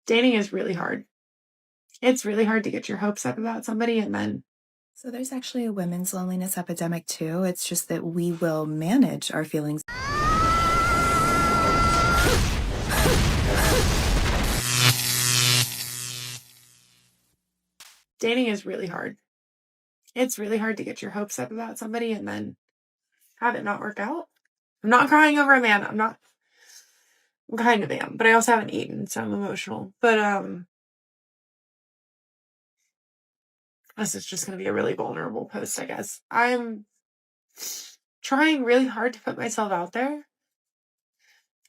Dating is really hard. It's really hard to get your hopes up about somebody and then So there's actually a women's loneliness epidemic too. It's just that we will manage our feelings. dating is really hard. It's really hard to get your hopes up about somebody and then have it not work out. I'm not crying over a man. I'm kind of am, but I also haven't eaten, so I'm emotional. But this is just going to be a really vulnerable post, I guess. I'm trying really hard to put myself out there.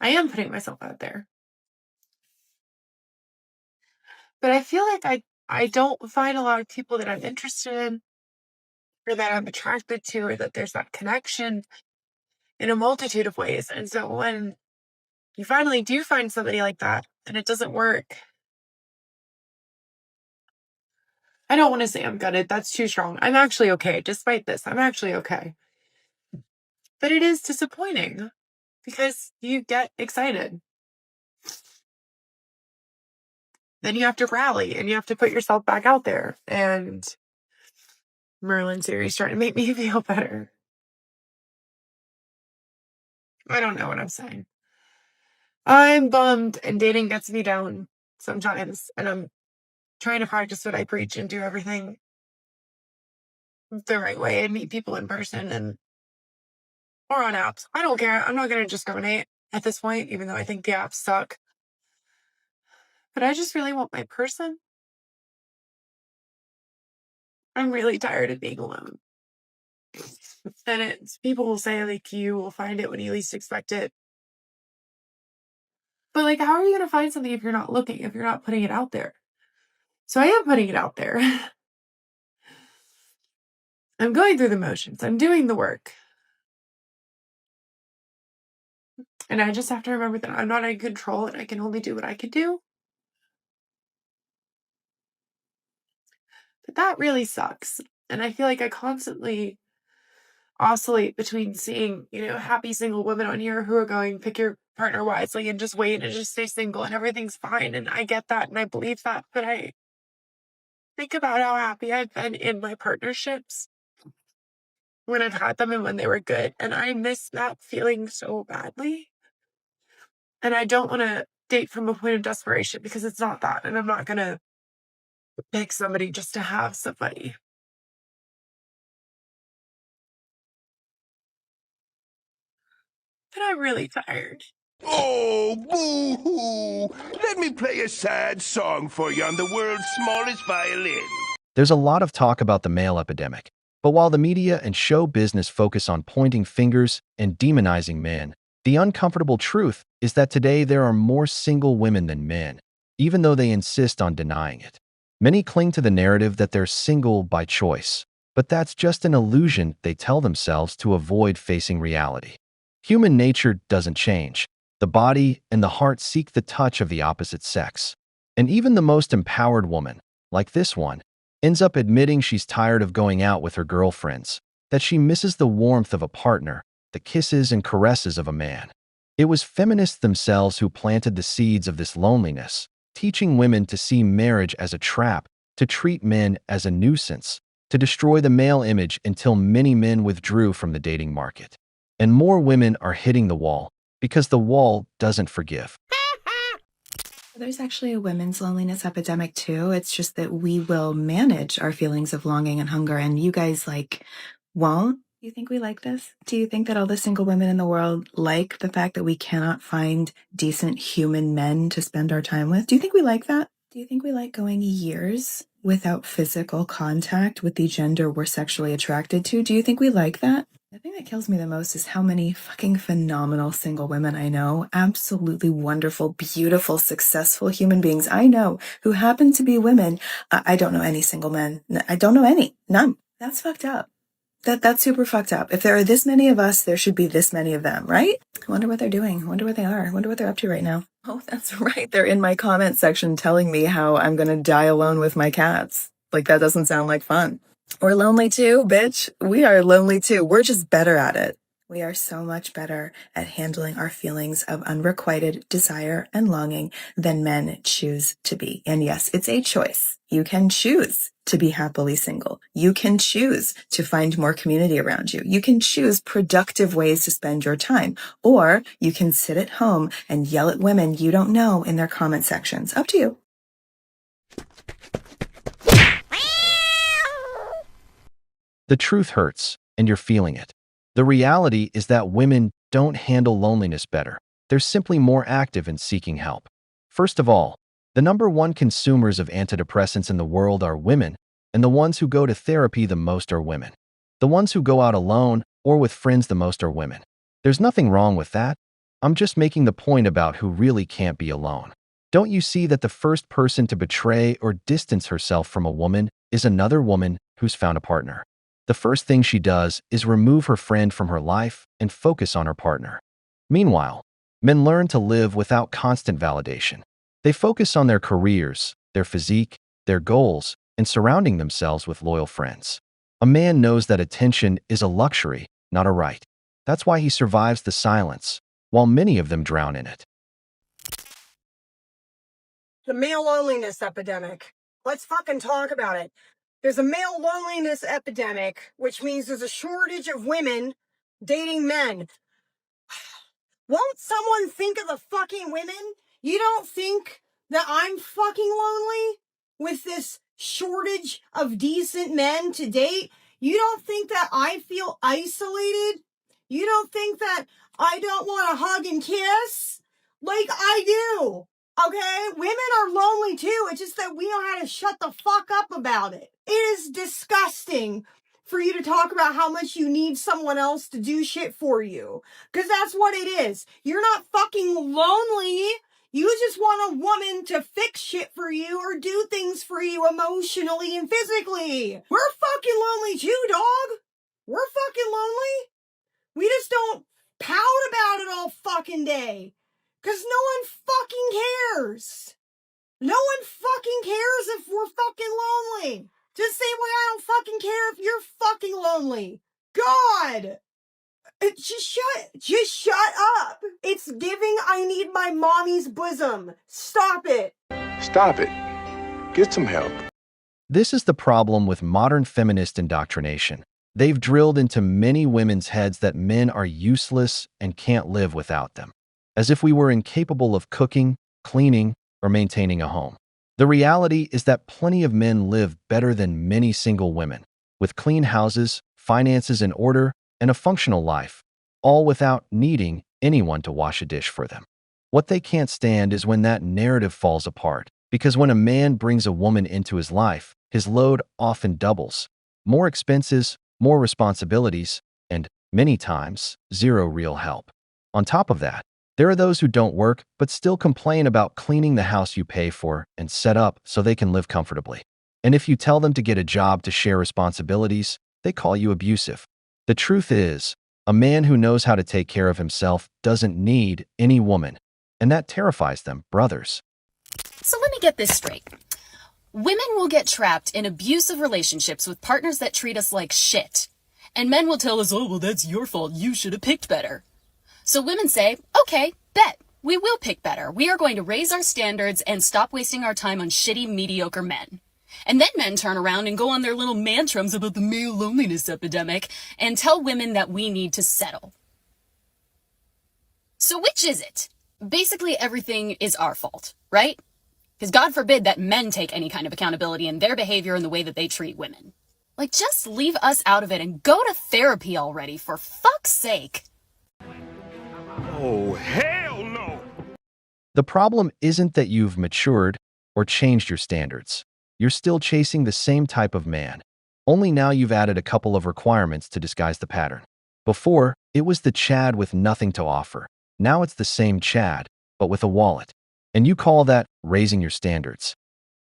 I am putting myself out there. But I feel like I don't find a lot of people that I'm interested in or that I'm attracted to or that there's that connection in a multitude of ways. And so when you finally do find somebody like that and it doesn't work, I don't want to say I'm gutted. That's too strong. I'm actually okay. Despite this, I'm actually okay. But it is disappointing because you get excited. Then you have to rally and you have to put yourself back out there. And Merlin series trying to make me feel better. I don't know what I'm saying. I'm bummed and dating gets me down sometimes. And I'm trying to practice what I preach and do everything the right way and meet people in person or on apps. I don't care. I'm not going to discriminate at this point, even though I think the apps suck. But I just really want my person. I'm really tired of being alone. And people will say, like, you will find it when you least expect it. But, like, how are you going to find something if you're not looking, if you're not putting it out there? So I am putting it out there. I'm going through the motions. I'm doing the work. And I just have to remember that I'm not in control and I can only do what I can do. But that really sucks. And I feel like I constantly oscillate between seeing, happy single women on here who are going, pick your partner wisely and just wait and just stay single and everything's fine. And I get that and I believe that. But I think about how happy I've been in my partnerships when I've had them and when they were good. And I miss that feeling so badly. And I don't want to date from a point of desperation because it's not that. And I'm not going to pick somebody just to have somebody. But I'm really tired. Oh, boo-hoo! Let me play a sad song for you on the world's smallest violin. There's a lot of talk about the male epidemic, but while the media and show business focus on pointing fingers and demonizing men, the uncomfortable truth is that today there are more single women than men, even though they insist on denying it. Many cling to the narrative that they're single by choice, but that's just an illusion they tell themselves to avoid facing reality. Human nature doesn't change. The body and the heart seek the touch of the opposite sex. And even the most empowered woman, like this one, ends up admitting she's tired of going out with her girlfriends, that she misses the warmth of a partner, the kisses and caresses of a man. It was feminists themselves who planted the seeds of this loneliness, teaching women to see marriage as a trap, to treat men as a nuisance, to destroy the male image until many men withdrew from the dating market. And more women are hitting the wall because the wall doesn't forgive. There's actually a women's loneliness epidemic too. It's just that we will manage our feelings of longing and hunger, and you guys won't. Do you think we like this? Do you think that all the single women in the world like the fact that we cannot find decent human men to spend our time with? Do you think we like that? Do you think we like going years without physical contact with the gender we're sexually attracted to? Do you think we like that? The thing that kills me the most is how many fucking phenomenal single women I know, absolutely wonderful, beautiful, successful human beings I know who happen to be women. I don't know any single men. I don't know any. None. That's fucked up. That's super fucked up. If there are this many of us, there should be this many of them, right? I wonder what they're doing. I wonder what they are. I wonder what they're up to right now. Oh, that's right. They're in my comment section telling me how I'm going to die alone with my cats. Like, that doesn't sound like fun. We're lonely too, bitch. We are lonely too. We're just better at it. We are so much better at handling our feelings of unrequited desire and longing than men choose to be. And yes, it's a choice. You can choose to be happily single. You can choose to find more community around you. You can choose productive ways to spend your time, or you can sit at home and yell at women you don't know in their comment sections. Up to you. The truth hurts, and you're feeling it. The reality is that women don't handle loneliness better. They're simply more active in seeking help. First of all, the number one consumers of antidepressants in the world are women, and the ones who go to therapy the most are women. The ones who go out alone or with friends the most are women. There's nothing wrong with that. I'm just making the point about who really can't be alone. Don't you see that the first person to betray or distance herself from a woman is another woman who's found a partner? The first thing she does is remove her friend from her life and focus on her partner. Meanwhile, men learn to live without constant validation. They focus on their careers, their physique, their goals, and surrounding themselves with loyal friends. A man knows that attention is a luxury, not a right. That's why he survives the silence, while many of them drown in it. The male loneliness epidemic. Let's fucking talk about it. There's a male loneliness epidemic, which means there's a shortage of women dating men. Won't someone think of the fucking women? You don't think that I'm fucking lonely with this shortage of decent men to date? You don't think that I feel isolated? You don't think that I don't want to hug and kiss? Like I do. Okay? Women are lonely too. It's just that we know how to shut the fuck up about it. It is disgusting for you to talk about how much you need someone else to do shit for you. Because that's what it is. You're not fucking lonely. You just want a woman to fix shit for you or do things for you emotionally and physically. We're fucking lonely too, dog. We're fucking lonely. We just don't pout about it all fucking day. Because no one fucking cares. No one fucking cares if we're fucking lonely. Just same way I don't fucking care if you're fucking lonely. God! Just shut up. It's giving I need my mommy's bosom. Stop it. Stop it. Get some help. This is the problem with modern feminist indoctrination. They've drilled into many women's heads that men are useless and can't live without them, as if we were incapable of cooking, cleaning, or maintaining a home. The reality is that plenty of men live better than many single women, with clean houses, finances in order, and a functional life, all without needing anyone to wash a dish for them. What they can't stand is when that narrative falls apart, because when a man brings a woman into his life, his load often doubles. More expenses, more responsibilities, and, many times, zero real help. On top of that, there are those who don't work but still complain about cleaning the house you pay for and set up so they can live comfortably. And if you tell them to get a job to share responsibilities, they call you abusive. The truth is, a man who knows how to take care of himself doesn't need any woman, and that terrifies them, brothers. So let me get this straight. Women will get trapped in abusive relationships with partners that treat us like shit. And men will tell us, oh, well, that's your fault. You should have picked better. So women say, okay, bet. We will pick better. We are going to raise our standards and stop wasting our time on shitty, mediocre men. And then men turn around and go on their little mantrums about the male loneliness epidemic and tell women that we need to settle. So which is it? Basically, everything is our fault, right? Because God forbid that men take any kind of accountability in their behavior and the way that they treat women. Like, just leave us out of it and go to therapy already, for fuck's sake. Oh, hell no! The problem isn't that you've matured or changed your standards. You're still chasing the same type of man. Only now you've added a couple of requirements to disguise the pattern. Before, it was the Chad with nothing to offer. Now it's the same Chad, but with a wallet. And you call that raising your standards.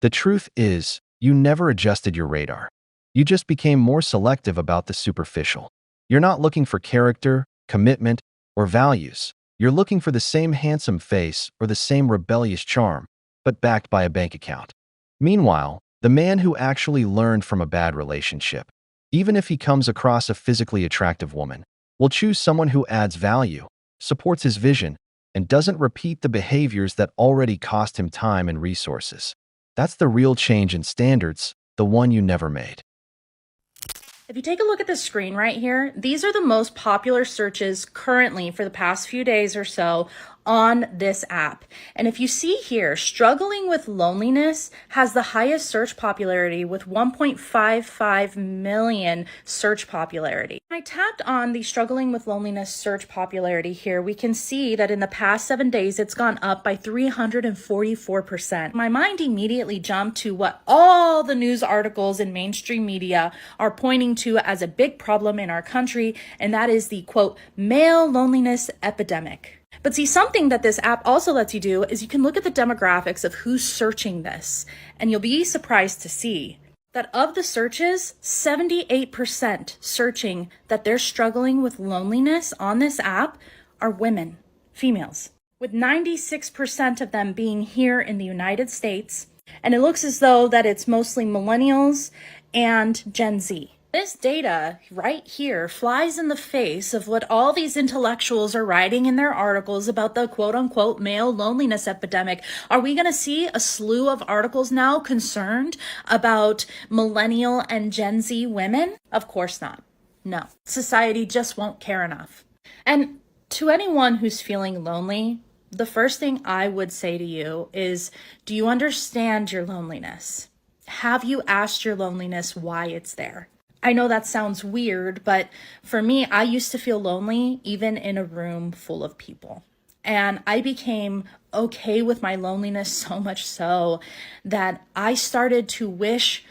The truth is, you never adjusted your radar. You just became more selective about the superficial. You're not looking for character, commitment, or values. You're looking for the same handsome face or the same rebellious charm, but backed by a bank account. Meanwhile, the man who actually learned from a bad relationship, even if he comes across a physically attractive woman, We'll choose someone who adds value, supports his vision, and doesn't repeat the behaviors that already cost him time and resources. That's the real change in standards, the one you never made. If you take a look at the screen right here, these are the most popular searches currently for the past few days or so on this app. And if you see here, struggling with loneliness has the highest search popularity with 1.55 million search popularity. When I tapped on the struggling with loneliness search popularity here, we can see that in the past 7 days, it's gone up by 344%. My mind immediately jumped to what all the news articles in mainstream media are pointing to as a big problem in our country, and that is the quote, male loneliness epidemic. But see, something that this app also lets you do is you can look at the demographics of who's searching this, and you'll be surprised to see that of the searches, 78% searching that they're struggling with loneliness on this app are women, females, with 96% of them being here in the United States. And it looks as though that it's mostly millennials and Gen Z. This data right here flies in the face of what all these intellectuals are writing in their articles about the quote unquote male loneliness epidemic. Are we going to see a slew of articles now concerned about millennial and Gen Z women? Of course not. No, society just won't care enough. And to anyone who's feeling lonely, the first thing I would say to you is, do you understand your loneliness? Have you asked your loneliness why it's there? I know that sounds weird, but for me, I used to feel lonely even in a room full of people. And I became okay with my loneliness so much so that I started to wish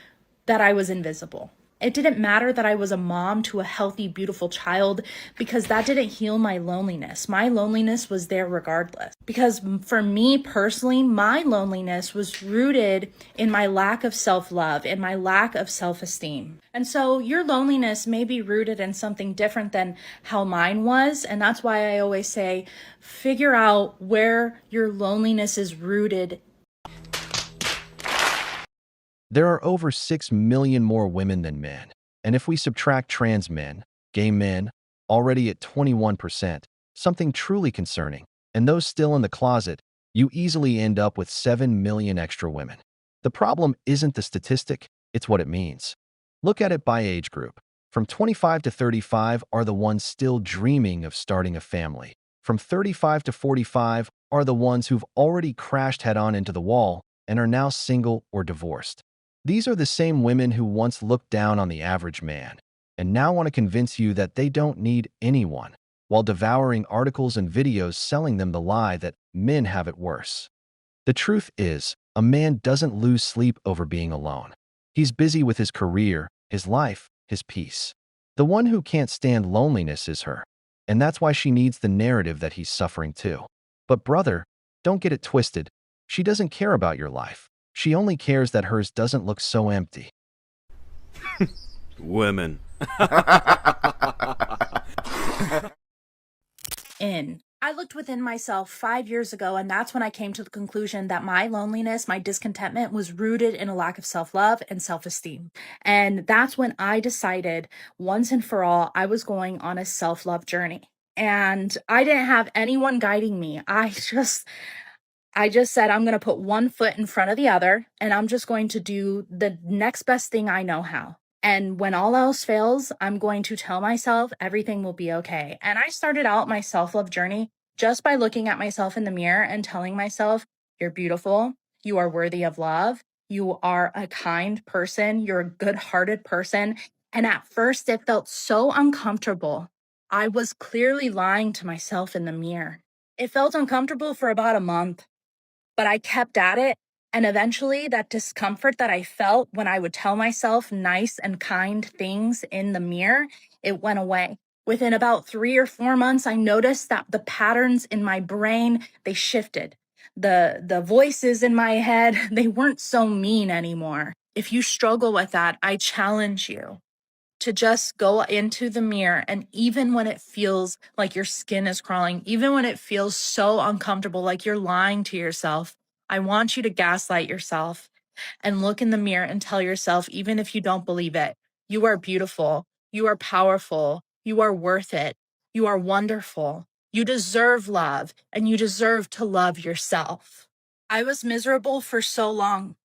that I was invisible. It didn't matter that I was a mom to a healthy, beautiful child because that didn't heal my loneliness. My loneliness was there regardless. Because for me personally, my loneliness was rooted in my lack of self-love and my lack of self-esteem. And so your loneliness may be rooted in something different than how mine was. And that's why I always say, figure out where your loneliness is rooted. There are over 6 million more women than men, and if we subtract trans men, gay men, already at 21%, something truly concerning, and those still in the closet, you easily end up with 7 million extra women. The problem isn't the statistic, it's what it means. Look at it by age group. From 25 to 35 are the ones still dreaming of starting a family. From 35 to 45 are the ones who've already crashed head-on into the wall and are now single or divorced. These are the same women who once looked down on the average man and now want to convince you that they don't need anyone, while devouring articles and videos selling them the lie that men have it worse. The truth is, a man doesn't lose sleep over being alone. He's busy with his career, his life, his peace. The one who can't stand loneliness is her, and that's why she needs the narrative that he's suffering too. But brother, don't get it twisted. She doesn't care about your life. She only cares that hers doesn't look so empty. Women. I looked within myself 5 years ago, and that's when I came to the conclusion that my loneliness, my discontentment was rooted in a lack of self-love and self-esteem. And that's when I decided once and for all, I was going on a self-love journey. And I didn't have anyone guiding me. I just said, I'm going to put one foot in front of the other, and I'm just going to do the next best thing I know how. And when all else fails, I'm going to tell myself everything will be okay. And I started out my self-love journey just by looking at myself in the mirror and telling myself, you're beautiful, you are worthy of love, you are a kind person, you're a good-hearted person. And at first, it felt so uncomfortable. I was clearly lying to myself in the mirror. It felt uncomfortable for about a month. But I kept at it, and eventually that discomfort that I felt when I would tell myself nice and kind things in the mirror, it went away. Within about 3 or 4 months, I noticed that the patterns in my brain, they shifted. The voices in my head, they weren't so mean anymore. If you struggle with that, I challenge you to just go into the mirror, and even when it feels like your skin is crawling, even when it feels so uncomfortable, like you're lying to yourself, I want you to gaslight yourself and look in the mirror and tell yourself, even if you don't believe it, you are beautiful, you are powerful, you are worth it. You are wonderful. You deserve love, and you deserve to love yourself. I was miserable for so long,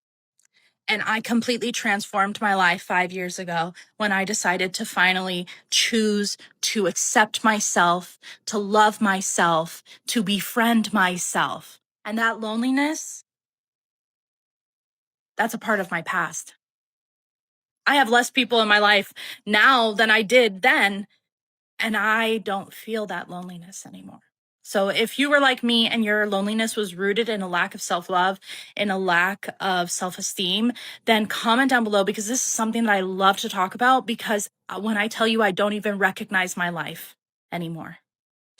and I completely transformed my life 5 years ago when I decided to finally choose to accept myself, to love myself, to befriend myself. And that loneliness, that's a part of my past. I have less people in my life now than I did then, and I don't feel that loneliness anymore. So if you were like me and your loneliness was rooted in a lack of self-love, in a lack of self-esteem, then comment down below, because this is something that I love to talk about, because when I tell you, I don't even recognize my life anymore.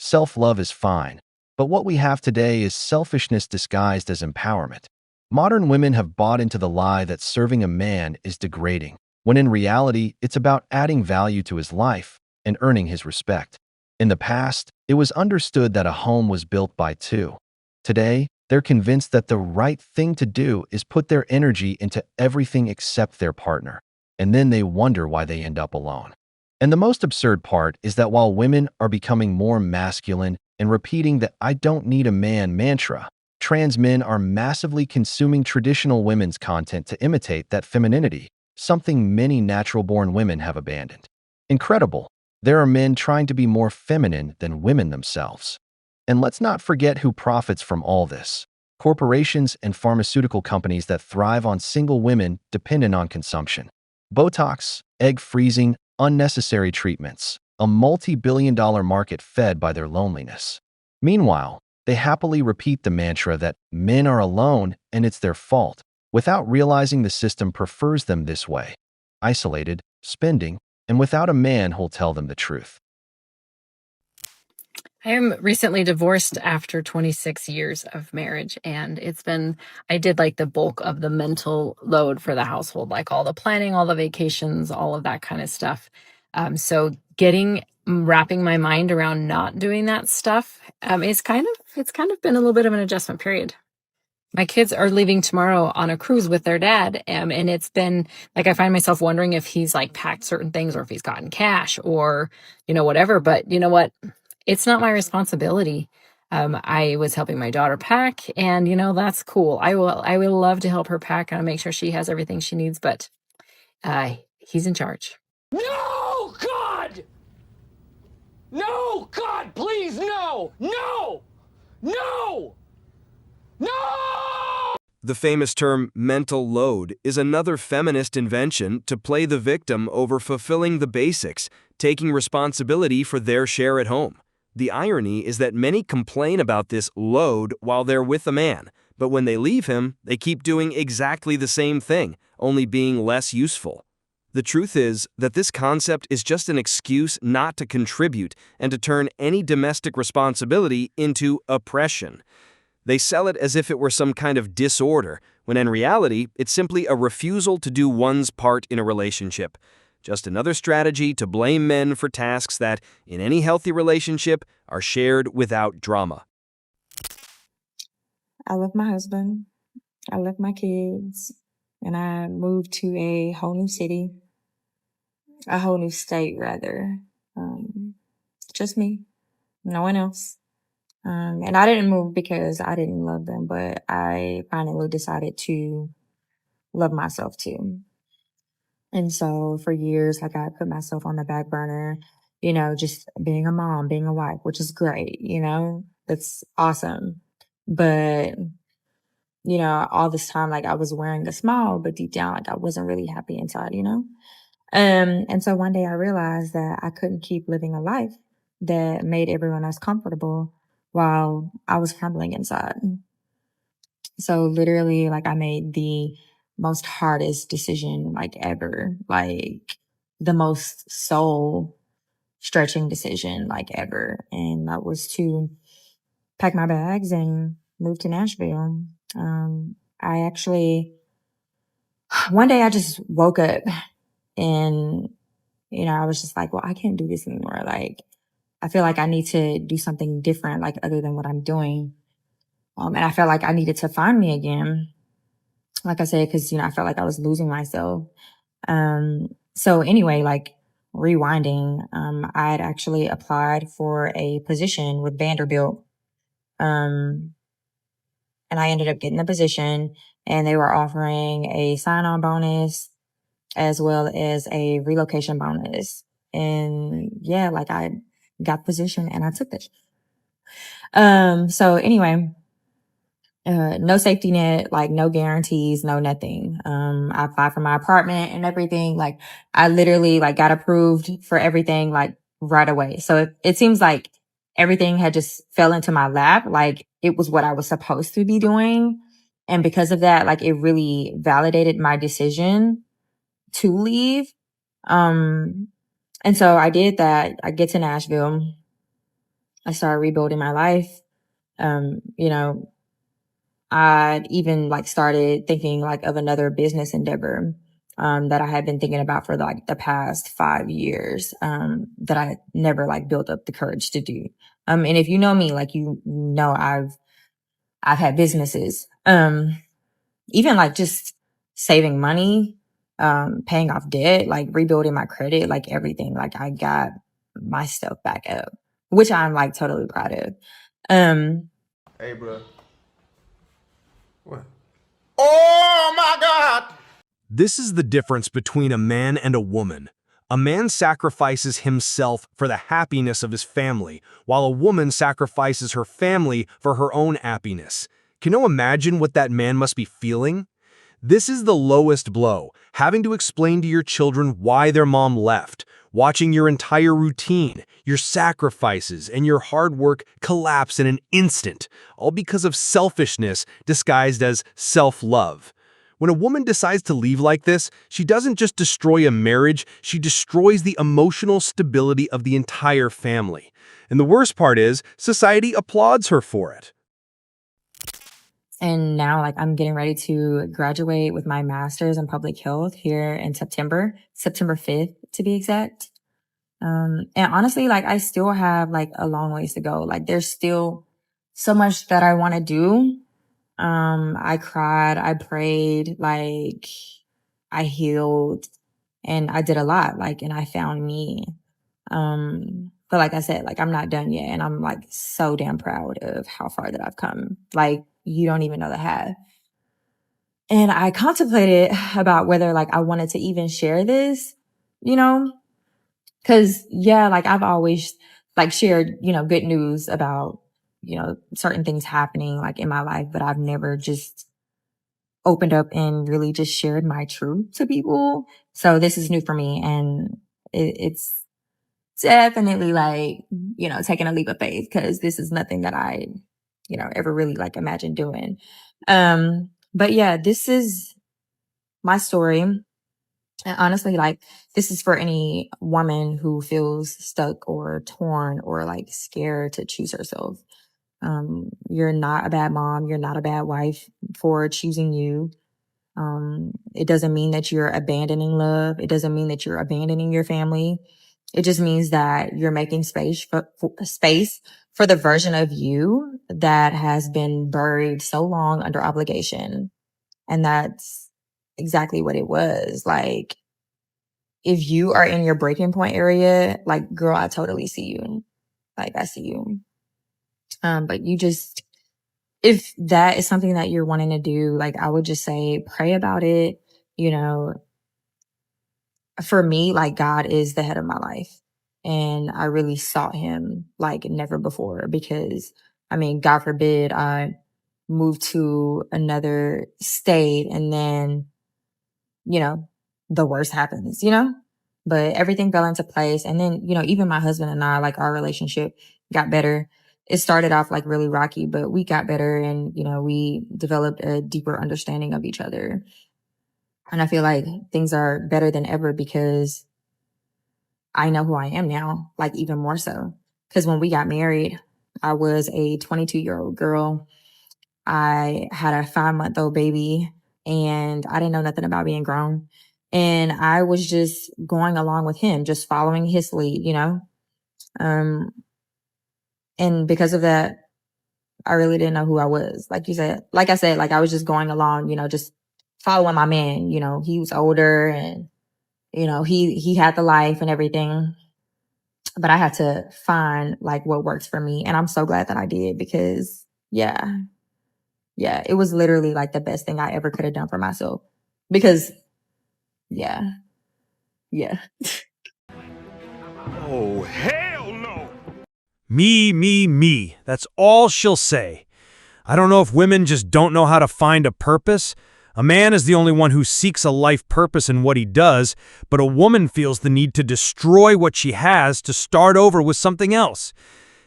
Self-love is fine, but what we have today is selfishness disguised as empowerment. Modern women have bought into the lie that serving a man is degrading, when in reality, it's about adding value to his life and earning his respect. In the past, it was understood that a home was built by two. Today, they're convinced that the right thing to do is put their energy into everything except their partner, and then they wonder why they end up alone. And the most absurd part is that while women are becoming more masculine and repeating the "I don't need a man" mantra, trans men are massively consuming traditional women's content to imitate that femininity, something many natural-born women have abandoned. Incredible, there are men trying to be more feminine than women themselves. And let's not forget who profits from all this. Corporations and pharmaceutical companies that thrive on single women dependent on consumption. Botox, egg freezing, unnecessary treatments, a multi-billion-dollar market fed by their loneliness. Meanwhile, they happily repeat the mantra that men are alone and it's their fault, without realizing the system prefers them this way, isolated, spending, and without a man who'll tell them the truth. I am recently divorced after 26 years of marriage, and I did like the bulk of the mental load for the household, like all the planning, all the vacations, all of that kind of stuff. So wrapping my mind around not doing that stuff, it's kind of been a little bit of an adjustment period. My kids are leaving tomorrow on a cruise with their dad. And it's been like, I find myself wondering if he's like packed certain things or if he's gotten cash or, whatever. But you know what? It's not my responsibility. I was helping my daughter pack, and that's cool. I will love to help her pack and make sure she has everything she needs, but he's in charge. No, God! No, God, please, no! No! No! No! The famous term mental load is another feminist invention to play the victim over fulfilling the basics, taking responsibility for their share at home. The irony is that many complain about this load while they're with a man, but when they leave him, they keep doing exactly the same thing, only being less useful. The truth is that this concept is just an excuse not to contribute and to turn any domestic responsibility into oppression. They sell it as if it were some kind of disorder, when in reality, it's simply a refusal to do one's part in a relationship. Just another strategy to blame men for tasks that, in any healthy relationship, are shared without drama. I love my husband. I love my kids. And I moved to a whole new city. A whole new state, rather. Just me. No one else. And I didn't move because I didn't love them, but I finally decided to love myself too. And so for years, like I put myself on the back burner, just being a mom, being a wife, which is great, that's awesome. But, all this time, like I was wearing a smile, but deep down, like I wasn't really happy inside. And so one day I realized that I couldn't keep living a life that made everyone else comfortable while I was crumbling inside. So literally, like I made the most hardest decision like ever, like the most soul stretching decision like ever. And that was to pack my bags and move to Nashville. I actually, one day I just woke up and, I was just like, well, I can't do this anymore. Like, I feel like I need to do something different, like other than what I'm doing. And I felt like I needed to find me again. Like I said, cause, I felt like I was losing myself. So anyway, like rewinding, I had actually applied for a position with Vanderbilt. And I ended up getting the position, and they were offering a sign-on bonus as well as a relocation bonus. And yeah, like I got the position and I took it. So anyway, no safety net, like no guarantees, no nothing. I applied for my apartment and everything. Like I literally like got approved for everything like right away. So it seems like everything had just fell into my lap. Like it was what I was supposed to be doing. And because of that, like it really validated my decision to leave. And so I did that. I get to Nashville. I started rebuilding my life. You know, I even like started thinking like of another business endeavor, that I had been thinking about for like the past 5 years, that I never like built up the courage to do. And if you know me, like, you know, I've had businesses, even like just saving money, paying off debt, like rebuilding my credit, like everything. Like I got my stuff back up, which I'm like totally proud of. Hey, bro. What? Oh my God! This is the difference between a man and a woman. A man sacrifices himself for the happiness of his family, while a woman sacrifices her family for her own happiness. Can you imagine what that man must be feeling? This is the lowest blow, having to explain to your children why their mom left, watching your entire routine, your sacrifices, and your hard work collapse in an instant, all because of selfishness disguised as self-love. When a woman decides to leave like this, she doesn't just destroy a marriage, she destroys the emotional stability of the entire family. And the worst part is, society applauds her for it. And now like I'm getting ready to graduate with my master's in public health here in September 5th to be exact. And honestly, like I still have like a long ways to go. Like there's still so much that I want to do. I cried, I prayed, like I healed, and I did a lot, like, and I found me. But like I said, like I'm not done yet. And I'm like so damn proud of how far that I've come. Like you don't even know the half. And I contemplated about whether like I wanted to even share this, you know, cause yeah, like I've always like shared, you know, good news about, you know, certain things happening like in my life, but I've never just opened up and really just shared my truth to people. So this is new for me, and it's definitely like, you know, taking a leap of faith, because this is nothing that I, you know, ever really like imagined doing. But yeah, this is my story. And honestly, like this is for any woman who feels stuck or torn or like scared to choose herself. You're not a bad mom. You're not a bad wife for choosing you. It doesn't mean that you're abandoning love. It doesn't mean that you're abandoning your family. It just means that you're making space for the version of you that has been buried so long under obligation. And that's exactly what it was. Like, if you are in your breaking point area, like, girl, I totally see you. Like, I see you. But you just, if that is something that you're wanting to do, like, I would just say, pray about it. You know, for me, like, God is the head of my life. And I really sought him like never before, because I mean, God forbid I move to another state and then, you know, the worst happens, you know? But everything fell into place. And then, you know, even my husband and I, like our relationship got better. It started off like really rocky, but we got better, and, you know, we developed a deeper understanding of each other. And I feel like things are better than ever because I know who I am now, like even more so. Because when we got married, I was a 22-year-old girl. I had a 5-month-old baby, and I didn't know nothing about being grown. And I was just going along with him, just following his lead, you know? Um, and because of that, I really didn't know who I was. Like you said, like I said, like I was just going along, you know, just following my man. You know, he was older, and You know, he had the life and everything, but I had to find like what works for me. And I'm so glad that I did, because yeah, it was literally like the best thing I ever could have done for myself, because yeah. Oh, hell no! Me. That's all she'll say. I don't know if women just don't know how to find a purpose. A man is the only one who seeks a life purpose in what he does, but a woman feels the need to destroy what she has to start over with something else.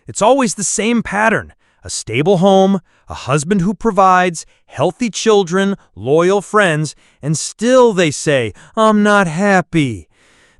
It's always the same pattern: a stable home, a husband who provides, healthy children, loyal friends, and still they say, "I'm not happy."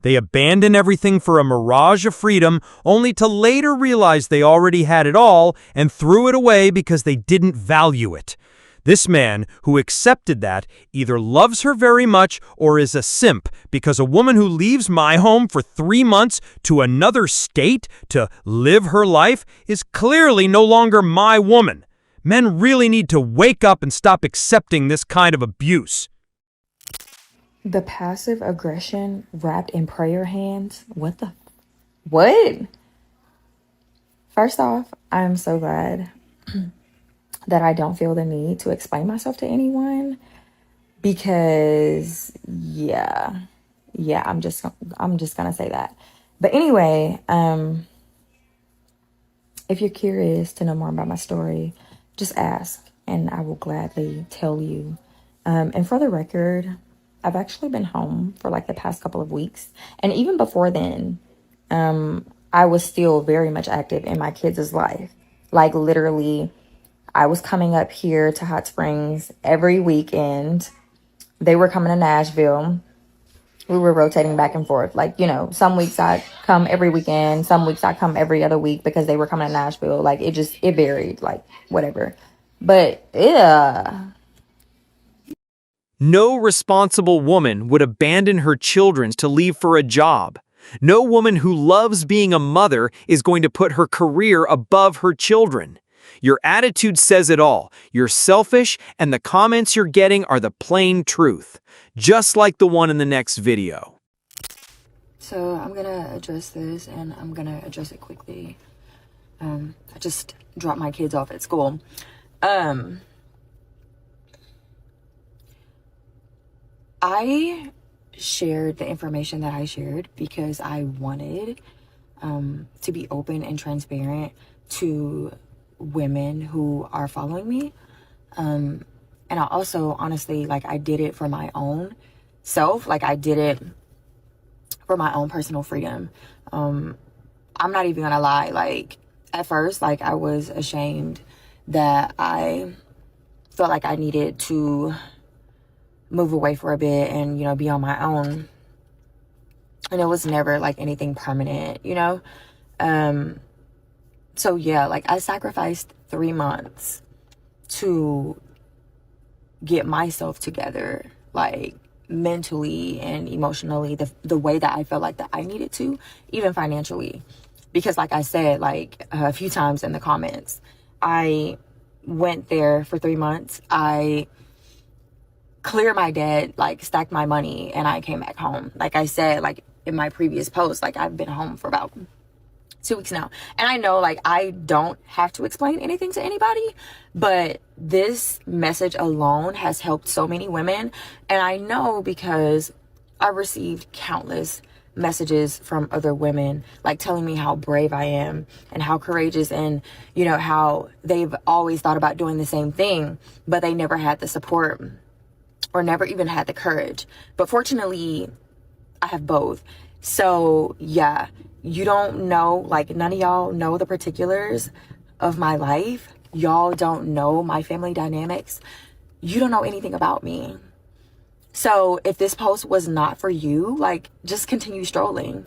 They abandon everything for a mirage of freedom, only to later realize they already had it all and threw it away because they didn't value it. This man, who accepted that, either loves her very much or is a simp, because a woman who leaves my home for 3 months to another state to live her life is clearly no longer my woman. Men really need to wake up and stop accepting this kind of abuse. The passive aggression wrapped in prayer hands. What? First off, I'm so glad that I don't feel the need to explain myself to anyone, because I'm just gonna say that. But anyway, if you're curious to know more about my story, just ask and I will gladly tell you. And for the record, I've actually been home for like the past couple of weeks. And even before then, I was still very much active in my kids' life. Like literally, I was coming up here to Hot Springs every weekend. They were coming to Nashville. We were rotating back and forth. Like, you know, some weeks I'd come every weekend. Some weeks I'd come every other week because they were coming to Nashville. Like, it varied, like, whatever. But, yeah. No responsible woman would abandon her children to leave for a job. No woman who loves being a mother is going to put her career above her children. Your attitude says it all. You're selfish, and the comments you're getting are the plain truth. Just like the one in the next video. So I'm going to address this, and I'm going to address it quickly. I just dropped my kids off at school. I shared the information that I shared because I wanted to be open and transparent to women who are following me. And I also, honestly, like, I did it for my own self. Like, I did it for my own personal freedom. I'm not even gonna lie. Like, at first, like, I was ashamed that I felt like I needed to move away for a bit and, you know, be on my own. And it was never like anything permanent, you know? So yeah, like, I sacrificed 3 months to get myself together, like, mentally and emotionally, the way that I felt like that I needed to, even financially. Because like I said, like, a few times in the comments, I went there for 3 months. I cleared my debt, like, stacked my money, and I came back home. Like I said, like, in my previous post, like, I've been home for about 2 weeks now. And I know, like, I don't have to explain anything to anybody, but this message alone has helped so many women. And I know because I received countless messages from other women, like, telling me how brave I am and how courageous, and, you know, how they've always thought about doing the same thing, but they never had the support or never even had the courage. But fortunately, I have both. So yeah, you don't know, like, none of y'all know the particulars of my life. Y'all don't know my family dynamics. You don't know anything about me. So if this post was not for you, like, just continue strolling.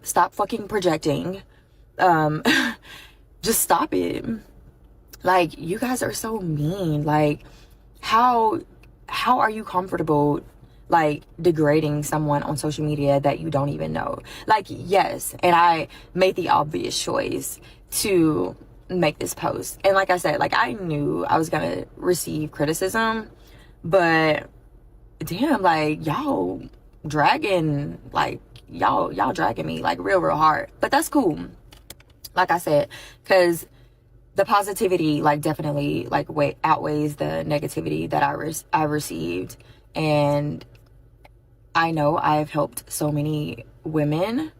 Stop fucking projecting. Just stop it. Like, you guys are so mean. Like, how are you comfortable, like, degrading someone on social media that you don't even know? Like, yes, and I made the obvious choice to make this post. And like I said, like, I knew I was gonna receive criticism, but damn, like, y'all dragging, like, y'all dragging me, like, real hard. But that's cool. Like I said, because the positivity, like, definitely, like, way outweighs the negativity that I received. And I know I've helped so many women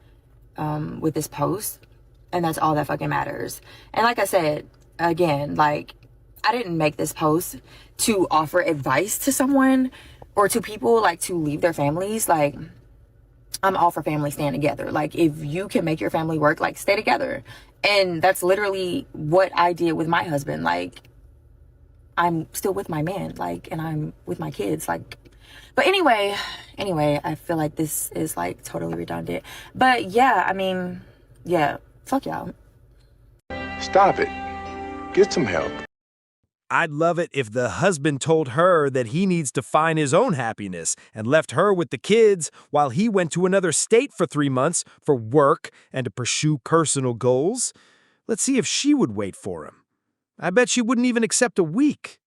with this post, and that's all that fucking matters. And like I said, again, like, I didn't make this post to offer advice to someone or to people, like, to leave their families. Like, I'm all for family staying together. Like, if you can make your family work, like, stay together. And that's literally what I did with my husband. Like, I'm still with my man, like, and I'm with my kids, like. But anyway, I feel like this is, like, totally redundant. But yeah, I mean, yeah, fuck y'all. Stop it. Get some help. I'd love it if the husband told her that he needs to find his own happiness and left her with the kids while he went to another state for 3 months for work and to pursue personal goals. Let's see if she would wait for him. I bet she wouldn't even accept a week.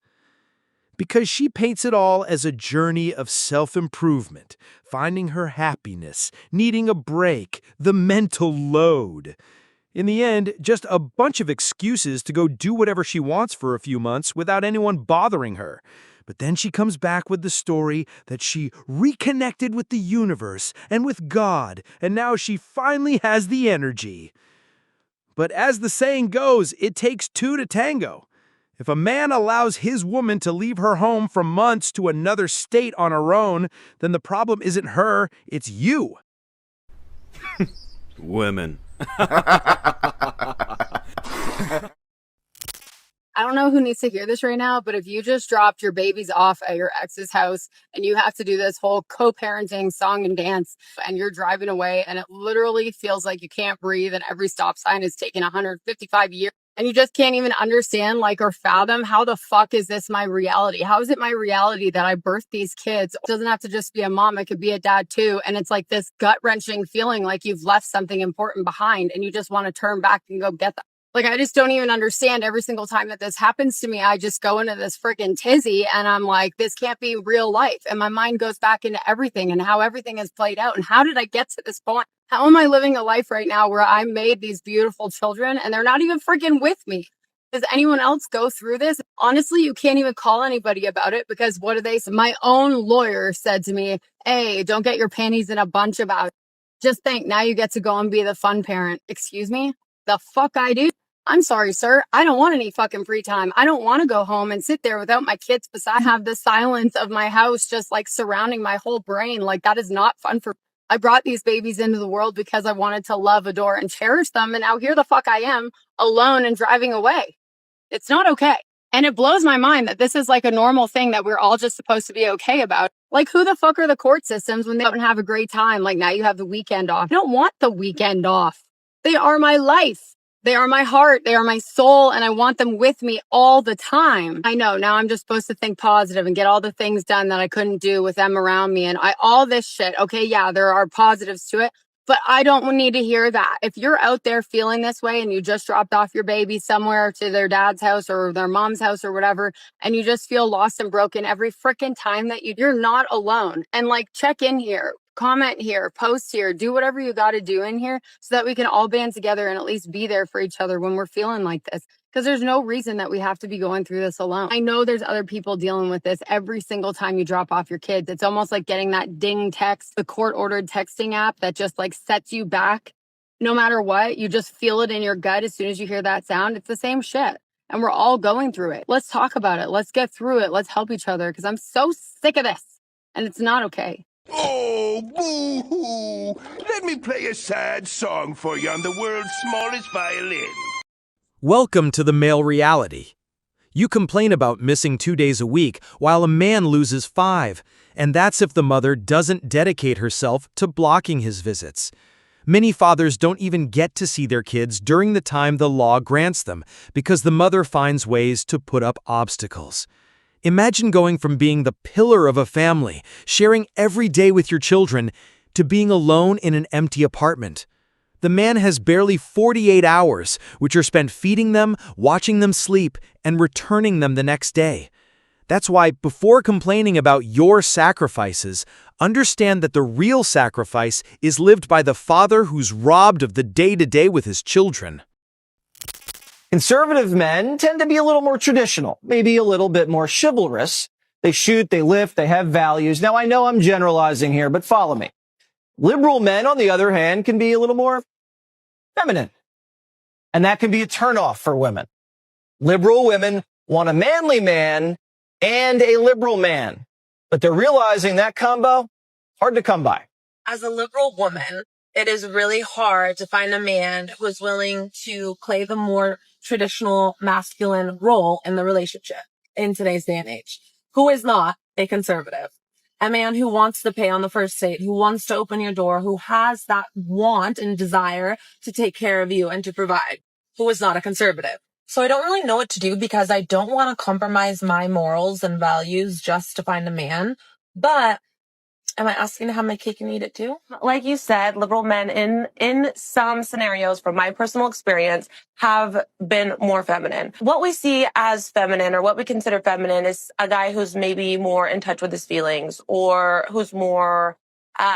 Because she paints it all as a journey of self-improvement, finding her happiness, needing a break, the mental load. In the end, just a bunch of excuses to go do whatever she wants for a few months without anyone bothering her. But then she comes back with the story that she reconnected with the universe and with God, and now she finally has the energy. But as the saying goes, it takes two to tango. If a man allows his woman to leave her home for months to another state on her own, then the problem isn't her, it's you. Women. I don't know who needs to hear this right now, but if you just dropped your babies off at your ex's house and you have to do this whole co-parenting song and dance and you're driving away and it literally feels like you can't breathe and every stop sign is taking 155 years and you just can't even understand, like, or fathom, how the fuck is this my reality? How is it my reality that I birthed these kids? It doesn't have to just be a mom, it could be a dad too. And it's like this gut-wrenching feeling like you've left something important behind and you just want to turn back and go get them. Like, I just don't even understand. Every single time that this happens to me, I just go into this freaking tizzy and I'm like, this can't be real life. And my mind goes back into everything and how everything has played out. And how did I get to this point? How am I living a life right now where I made these beautiful children and they're not even freaking with me? Does anyone else go through this? Honestly, you can't even call anybody about it because what do they say? My own lawyer said to me, hey, don't get your panties in a bunch about it. Just think, now you get to go and be the fun parent. Excuse me? The fuck I do? I'm sorry, sir. I don't want any fucking free time. I don't want to go home and sit there without my kids beside. I have the silence of my house just, like, surrounding my whole brain. Like, that is not fun for me. I brought these babies into the world because I wanted to love, adore, and cherish them. And now here the fuck I am, alone and driving away. It's not okay. And it blows my mind that this is like a normal thing that we're all just supposed to be okay about. Like, who the fuck are the court systems when they don't have a great time? Like, now you have the weekend off. I don't want the weekend off. They are my life. They are my heart. They are my soul. And I want them with me all the time. I know now I'm just supposed to think positive and get all the things done that I couldn't do with them around me. And all this shit. Okay. Yeah, there are positives to it, but I don't need to hear that. If you're out there feeling this way and you just dropped off your baby somewhere to their dad's house or their mom's house or whatever, and you just feel lost and broken every freaking time that you're not alone. And, like, check in here. Comment here, post here, do whatever you got to do in here so that we can all band together and at least be there for each other when we're feeling like this. Because there's no reason that we have to be going through this alone. I know there's other people dealing with this every single time you drop off your kids. It's almost like getting that ding text, the court-ordered texting app that just, like, sets you back. No matter what, you just feel it in your gut as soon as you hear that sound. It's the same shit. And we're all going through it. Let's talk about it. Let's get through it. Let's help each other because I'm so sick of this. And it's not okay. Oh, boo-hoo! Let me play a sad song for you on the world's smallest violin. Welcome to the male reality. You complain about missing 2 days a week while a man loses 5, and that's if the mother doesn't dedicate herself to blocking his visits. Many fathers don't even get to see their kids during the time the law grants them because the mother finds ways to put up obstacles. Imagine going from being the pillar of a family, sharing every day with your children, to being alone in an empty apartment. The man has barely 48 hours, which are spent feeding them, watching them sleep, and returning them the next day. That's why, before complaining about your sacrifices, Understand that the real sacrifice is lived by the father who's robbed of the day-to-day with his children. Conservative men tend to be a little more traditional, maybe a little bit more chivalrous. They shoot, they lift, they have values. Now, I know I'm generalizing here, but follow me. Liberal men, on the other hand, can be a little more feminine. And that can be a turnoff for women. Liberal women want a manly man and a liberal man. But they're realizing that combo, hard to come by. As a liberal woman, it is really hard to find a man who is willing to play the more traditional masculine role in the relationship in today's day and age, who is not a conservative. A man who wants to pay on the first date, who wants to open your door, who has that want and desire to take care of you and to provide, who is not a conservative. So I don't really know what to do because I don't want to compromise my morals and values just to find a man. But am I asking to have my cake and eat it too? Like you said, liberal men in some scenarios, from my personal experience, have been more feminine. What we see as feminine, or what we consider feminine, is a guy who's maybe more in touch with his feelings, or who's more,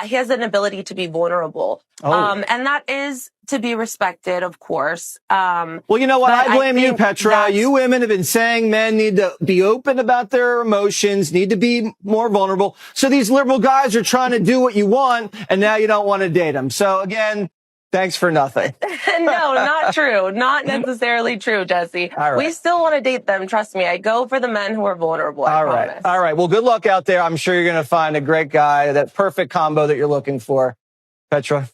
he has an ability to be vulnerable. And that is to be respected, of course. Well, you know what? I blame you, Petra. You women have been saying men need to be open about their emotions, need to be more vulnerable. So these liberal guys are trying to do what you want, and now you don't want to date them. So again, thanks for nothing. No, not true. Not necessarily true, Jesse. All right. We still want to date them. Trust me. I go for the men who are vulnerable. I promise. All right. Well, good luck out there. I'm sure you're going to find a great guy, that perfect combo that you're looking for. Petra,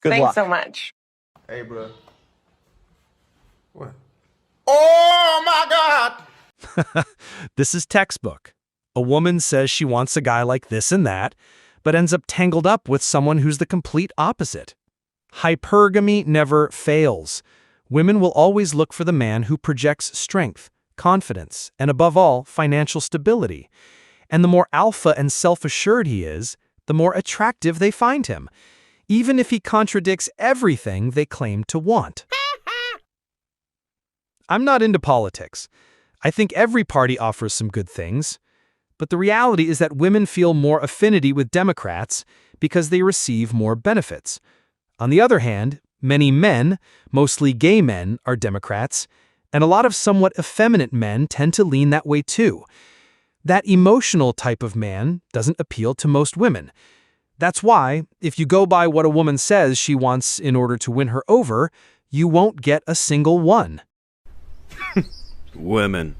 good luck. Thanks so much. Hey, bro. What? Oh, my God! This is textbook. A woman says she wants a guy like this and that, but ends up tangled up with someone who's the complete opposite. Hypergamy never fails. Women will always look for the man who projects strength, confidence, and above all, financial stability. And the more alpha and self-assured he is, the more attractive they find him, even if he contradicts everything they claim to want. I'm not into politics. I think every party offers some good things. But the reality is that women feel more affinity with Democrats because they receive more benefits. On the other hand, many men, mostly gay men, are Democrats, and a lot of somewhat effeminate men tend to lean that way too. That emotional type of man doesn't appeal to most women. That's why, if you go by what a woman says she wants in order to win her over, you won't get a single one. Women.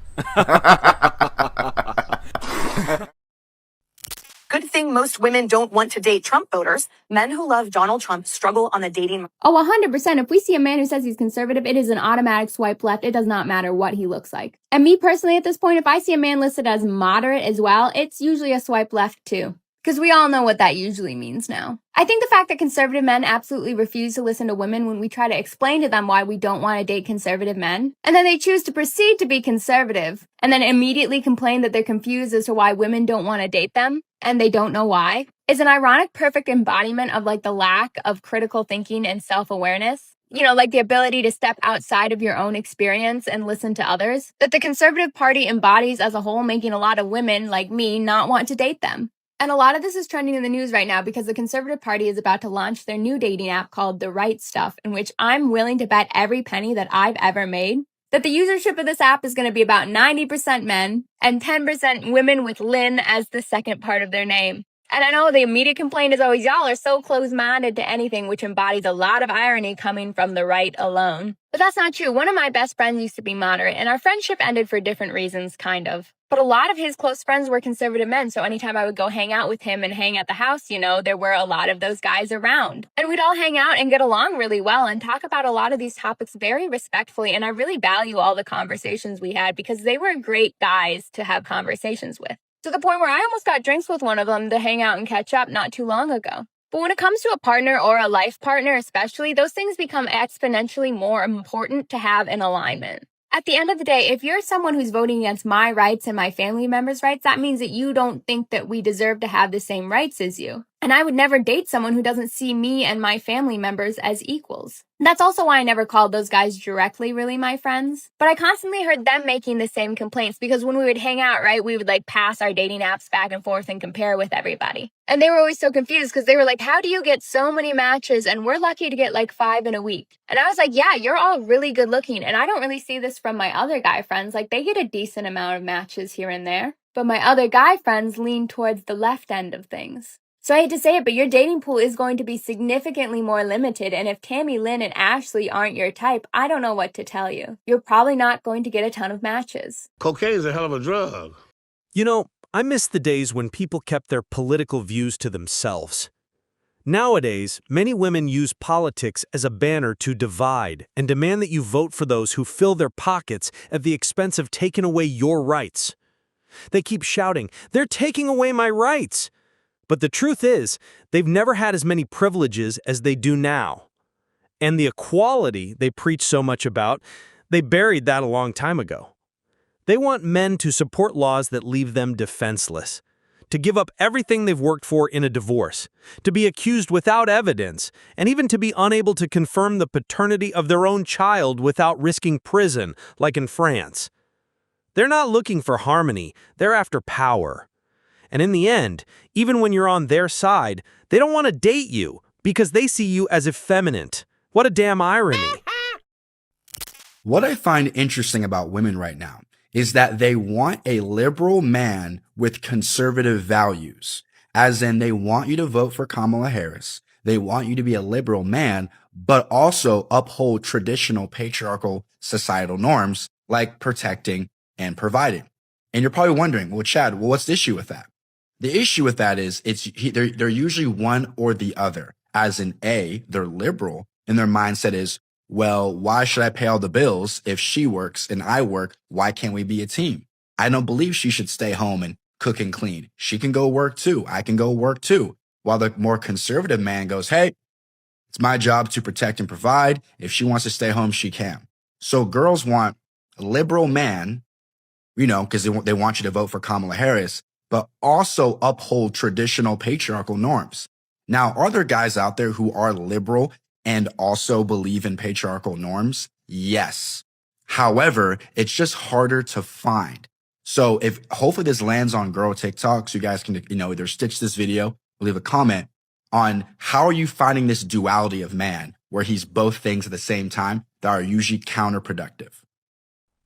Good thing most women don't want to date Trump voters. Men who love Donald Trump struggle on the dating. Oh, 100%. If we see a man who says he's conservative, it is an automatic swipe left. It does not matter what he looks like. And me personally, at this point, if I see a man listed as moderate as well, it's usually a swipe left too. Because we all know what that usually means now. I think the fact that conservative men absolutely refuse to listen to women when we try to explain to them why we don't want to date conservative men, and then they choose to proceed to be conservative, and then immediately complain that they're confused as to why women don't want to date them, and they don't know why, is an ironic perfect embodiment of like the lack of critical thinking and self-awareness. You know, like the ability to step outside of your own experience and listen to others, that the Conservative Party embodies as a whole, making a lot of women like me not want to date them. And a lot of this is trending in the news right now because the Conservative Party is about to launch their new dating app called The Right Stuff, in which I'm willing to bet every penny that I've ever made that the usership of this app is going to be about 90% men and 10% women with Lynn as the second part of their name. And I know the immediate complaint is always, y'all are so close-minded to anything, which embodies a lot of irony coming from the right alone. But that's not true. One of my best friends used to be moderate, and our friendship ended for different reasons, kind of. But a lot of his close friends were conservative men, so anytime I would go hang out with him and hang at the house, you know, there were a lot of those guys around. And we'd all hang out and get along really well and talk about a lot of these topics very respectfully, and I really value all the conversations we had because they were great guys to have conversations with. To the point where I almost got drinks with one of them to hang out and catch up not too long ago. But when it comes to a partner or a life partner especially, those things become exponentially more important to have in alignment. At the end of the day, if you're someone who's voting against my rights and my family members' rights, that means that you don't think that we deserve to have the same rights as you. And I would never date someone who doesn't see me and my family members as equals. That's also why I never called those guys directly really my friends. But I constantly heard them making the same complaints because when we would hang out, right, we would like pass our dating apps back and forth and compare with everybody. And they were always so confused because they were like, how do you get so many matches? And we're lucky to get like 5 in a week. And I was like, yeah, you're all really good looking. And I don't really see this from my other guy friends. Like they get a decent amount of matches here and there. But my other guy friends lean towards the left end of things. So I hate to say it, but your dating pool is going to be significantly more limited, and if Tammy, Lynn, and Ashley aren't your type, I don't know what to tell you. You're probably not going to get a ton of matches. Cocaine is a hell of a drug. You know, I miss the days when people kept their political views to themselves. Nowadays, many women use politics as a banner to divide and demand that you vote for those who fill their pockets at the expense of taking away your rights. They keep shouting, "They're taking away my rights!" But the truth is, they've never had as many privileges as they do now. And the equality they preach so much about, they buried that a long time ago. They want men to support laws that leave them defenseless, to give up everything they've worked for in a divorce, to be accused without evidence, and even to be unable to confirm the paternity of their own child without risking prison, like in France. They're not looking for harmony, they're after power. And in the end, even when you're on their side, they don't want to date you because they see you as effeminate. What a damn irony. What I find interesting about women right now is that they want a liberal man with conservative values, as in they want you to vote for Kamala Harris. They want you to be a liberal man, but also uphold traditional patriarchal societal norms like protecting and providing. And you're probably wondering, well, Chad, what's the issue with that? The issue with that is they're usually one or the other, as in A, they're liberal and their mindset is, well, why should I pay all the bills if she works and I work? Why can't we be a team? I don't believe she should stay home and cook and clean. She can go work too. I can go work too. While the more conservative man goes, hey, it's my job to protect and provide. If she wants to stay home, she can. So girls want a liberal man, because they want you to vote for Kamala Harris, but also uphold traditional patriarchal norms. Now, are there guys out there who are liberal and also believe in patriarchal norms? Yes. However, it's just harder to find. So hopefully this lands on Girl TikTok, so you guys can, either stitch this video or leave a comment on how are you finding this duality of man where he's both things at the same time that are usually counterproductive.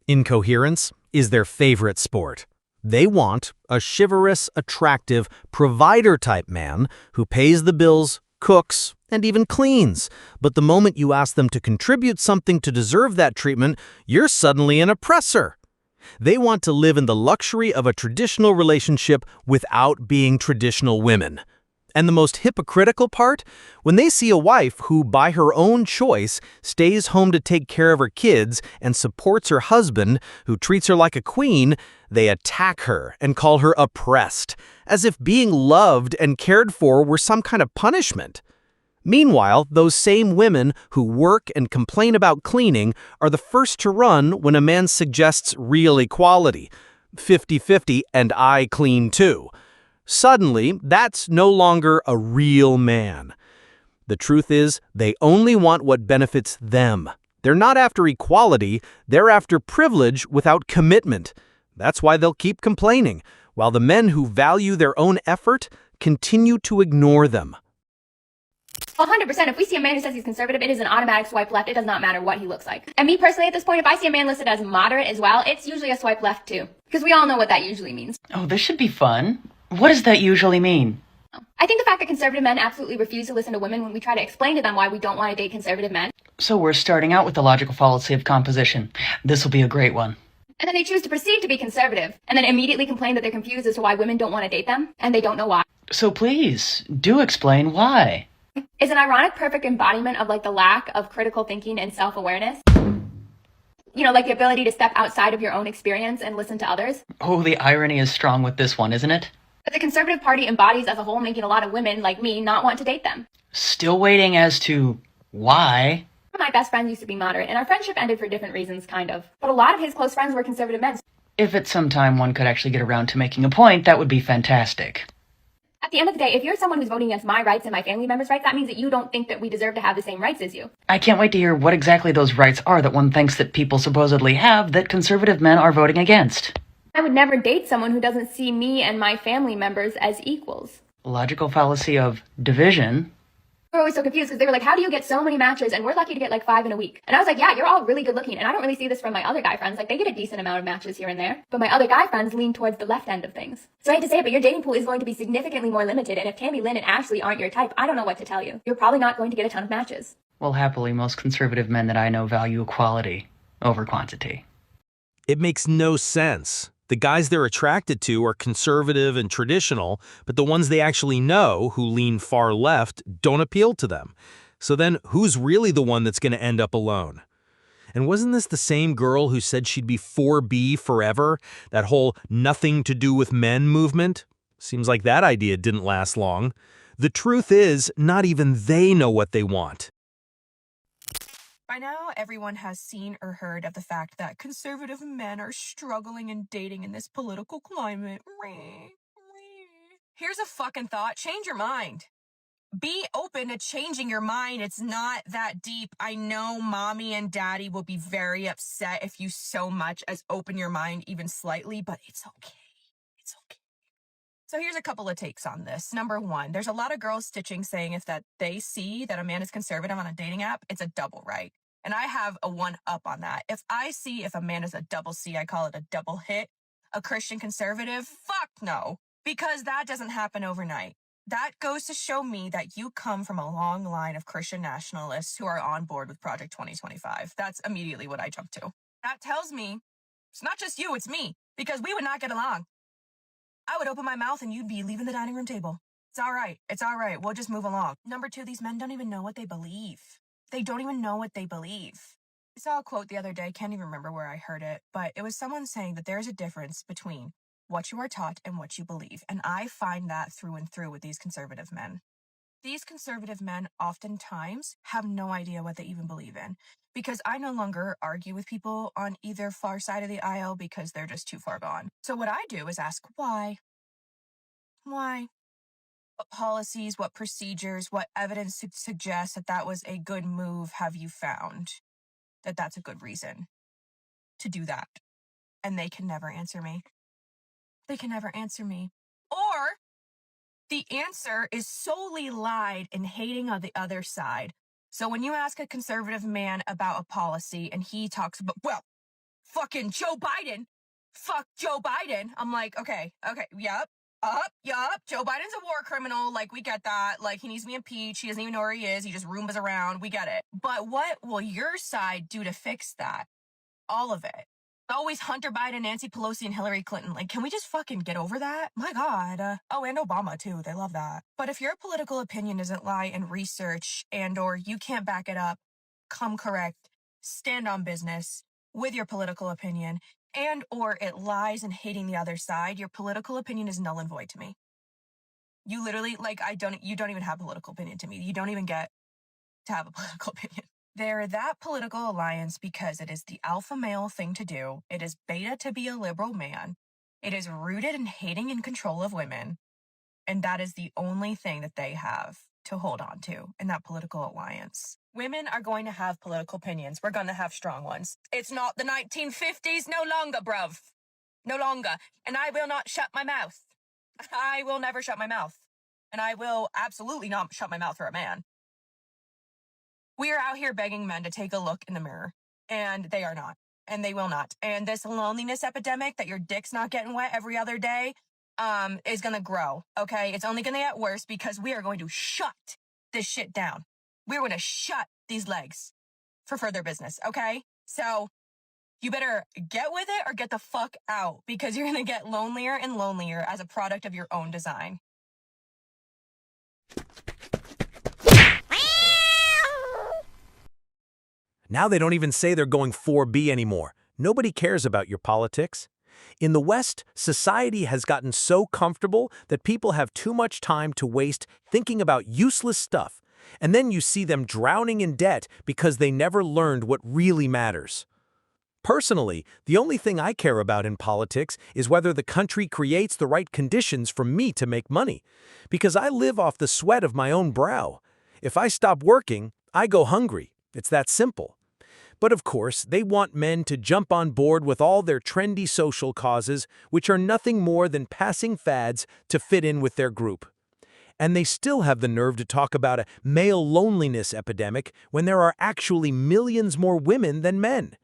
Incoherence is their favorite sport. They want a chivalrous, attractive, provider-type man who pays the bills, cooks, and even cleans. But the moment you ask them to contribute something to deserve that treatment, you're suddenly an oppressor. They want to live in the luxury of a traditional relationship without being traditional women. And the most hypocritical part? When they see a wife who, by her own choice, stays home to take care of her kids and supports her husband, who treats her like a queen, they attack her and call her oppressed, as if being loved and cared for were some kind of punishment. Meanwhile, those same women who work and complain about cleaning are the first to run when a man suggests real equality, 50-50 and I clean too. Suddenly, that's no longer a real man. The truth is, they only want what benefits them. They're not after equality, they're after privilege without commitment. That's why they'll keep complaining, while the men who value their own effort continue to ignore them. 100%. If we see a man who says he's conservative, it is an automatic swipe left. It does not matter what he looks like. And me personally, at this point, if I see a man listed as moderate as well, it's usually a swipe left too. Because we all know what that usually means. Oh, this should be fun. What does that usually mean? I think the fact that conservative men absolutely refuse to listen to women when we try to explain to them why we don't want to date conservative men. So we're starting out with the logical fallacy of composition. This will be a great one. And then they choose to proceed to be conservative, and then immediately complain that they're confused as to why women don't want to date them, and they don't know why. So please, do explain why. Is an ironic perfect embodiment of the lack of critical thinking and self-awareness. Like the ability to step outside of your own experience and listen to others. Oh, the irony is strong with this one, isn't it? But the Conservative Party embodies as a whole, making a lot of women like me not want to date them. Still waiting as to why. My best friend used to be moderate, and our friendship ended for different reasons, kind of. But a lot of his close friends were conservative men. If at some time one could actually get around to making a point, that would be fantastic. At the end of the day, if you're someone who's voting against my rights and my family members' rights, that means that you don't think that we deserve to have the same rights as you. I can't wait to hear what exactly those rights are that one thinks that people supposedly have that conservative men are voting against. I would never date someone who doesn't see me and my family members as equals. Logical fallacy of division. They were always so confused because they were like, how do you get so many matches? And we're lucky to get like 5 in a week. And I was like, yeah, you're all really good looking. And I don't really see this from my other guy friends. Like, they get a decent amount of matches here and there. But my other guy friends lean towards the left end of things. So I hate to say it, but your dating pool is going to be significantly more limited. And if Tammy, Lynn, and Ashley aren't your type, I don't know what to tell you. You're probably not going to get a ton of matches. Well, happily, most conservative men that I know value quality over quantity. It makes no sense. The guys they're attracted to are conservative and traditional, but the ones they actually know, who lean far left, don't appeal to them. So then, who's really the one that's going to end up alone? And wasn't this the same girl who said she'd be 4B forever? That whole nothing to do with men movement? Seems like that idea didn't last long. The truth is, not even they know what they want. By now, everyone has seen or heard of the fact that conservative men are struggling in dating in this political climate. Here's a fucking thought. Change your mind. Be open to changing your mind. It's not that deep. I know mommy and daddy will be very upset if you so much as open your mind even slightly, but it's okay. It's okay. So here's a couple of takes on this. Number one, there's a lot of girls stitching saying if that they see that a man is conservative on a dating app, it's a double right. And I have a one up on that. If I see if a man is a double C, I call it a double hit. A Christian conservative, fuck no. Because that doesn't happen overnight. That goes to show me that you come from a long line of Christian nationalists who are on board with Project 2025. That's immediately what I jump to. That tells me it's not just you, it's me. Because we would not get along. I would open my mouth and you'd be leaving the dining room table. It's all right. It's all right. We'll just move along. Number two, these men don't even know what they believe. They don't even know what they believe. I saw a quote the other day. Can't even remember where I heard it, but it was someone saying that there's a difference between what you are taught and what you believe. And I find that through and through with these conservative men. These conservative men oftentimes have no idea what they even believe in, because I no longer argue with people on either far side of the aisle because they're just too far gone. So what I do is ask why. Why? What policies, what procedures, what evidence suggests that that was a good move have you found? That that's a good reason to do that. And they can never answer me. They can never answer me. Or the answer is solely lied and hating on the other side. So when you ask a conservative man about a policy and he talks about, well, fucking Joe Biden, fuck Joe Biden. I'm like, okay, yup. Joe Biden's a war criminal. Like, we get that. Like, he needs to be impeached. He doesn't even know where he is. He just Roombas around. We get it. But what will your side do to fix that? All of it. Always Hunter Biden, Nancy Pelosi, and Hillary Clinton. Like, can we just fucking get over that? My God. Oh, and Obama, too. They love that. But if your political opinion doesn't lie in research and or you can't back it up, come correct, stand on business with your political opinion, and or it lies in hating the other side, your political opinion is null and void to me. You literally, like, you don't even have a political opinion to me. You don't even get to have a political opinion. They're that political alliance because it is the alpha male thing to do. It is beta to be a liberal man. It is rooted in hating and control of women. And that is the only thing that they have to hold on to in that political alliance. Women are going to have political opinions. We're going to have strong ones. It's not the 1950s no longer, bruv. No longer. And I will not shut my mouth. I will never shut my mouth. And I will absolutely not shut my mouth for a man. We are out here begging men to take a look in the mirror. And they are not. And they will not. And this loneliness epidemic that your dick's not getting wet every other day is going to grow, okay? It's only going to get worse because we are going to shut this shit down. We're going to shut these legs for further business, okay? So you better get with it or get the fuck out because you're going to get lonelier and lonelier as a product of your own design. Now they don't even say they're going 4B anymore. Nobody cares about your politics. In the West, society has gotten so comfortable that people have too much time to waste thinking about useless stuff, and then you see them drowning in debt because they never learned what really matters. Personally, the only thing I care about in politics is whether the country creates the right conditions for me to make money. Because I live off the sweat of my own brow. If I stop working, I go hungry. It's that simple. But of course, they want men to jump on board with all their trendy social causes, which are nothing more than passing fads to fit in with their group. And they still have the nerve to talk about a male loneliness epidemic when there are actually millions more women than men.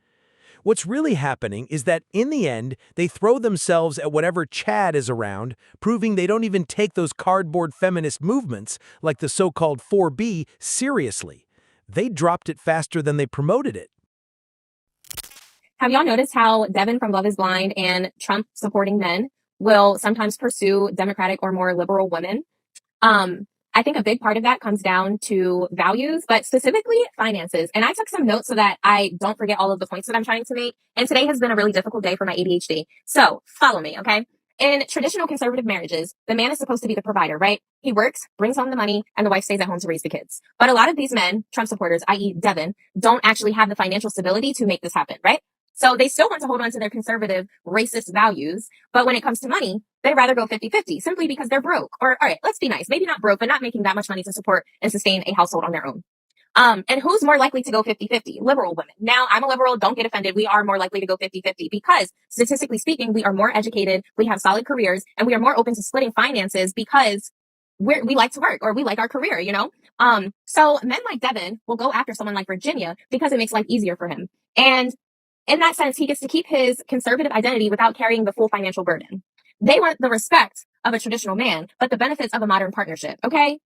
What's really happening is that in the end, they throw themselves at whatever Chad is around, proving they don't even take those cardboard feminist movements, like the so-called 4B, seriously. They dropped it faster than they promoted it. Have y'all noticed how Devin from Love is Blind and Trump supporting men will sometimes pursue Democratic or more liberal women? I think a big part of that comes down to values, but specifically finances. And I took some notes so that I don't forget all of the points that I'm trying to make. And today has been a really difficult day for my ADHD. So follow me, okay? In traditional conservative marriages, the man is supposed to be the provider, right? He works, brings home the money, and the wife stays at home to raise the kids. But a lot of these men, Trump supporters, i.e. Devin, don't actually have the financial stability to make this happen, right? So they still want to hold on to their conservative racist values. But when it comes to money, they'd rather go 50-50 simply because they're broke. Or, all right, let's be nice. Maybe not broke, but not making that much money to support and sustain a household on their own. And who's more likely to go 50-50? Liberal women. Now, I'm a liberal. Don't get offended. We are more likely to go 50-50 because statistically speaking, we are more educated. We have solid careers and we are more open to splitting finances because we like to work or we like our career, you know? So men like Devin will go after someone like Virginia because it makes life easier for him. And in that sense, he gets to keep his conservative identity without carrying the full financial burden. They want the respect of a traditional man, but the benefits of a modern partnership, okay?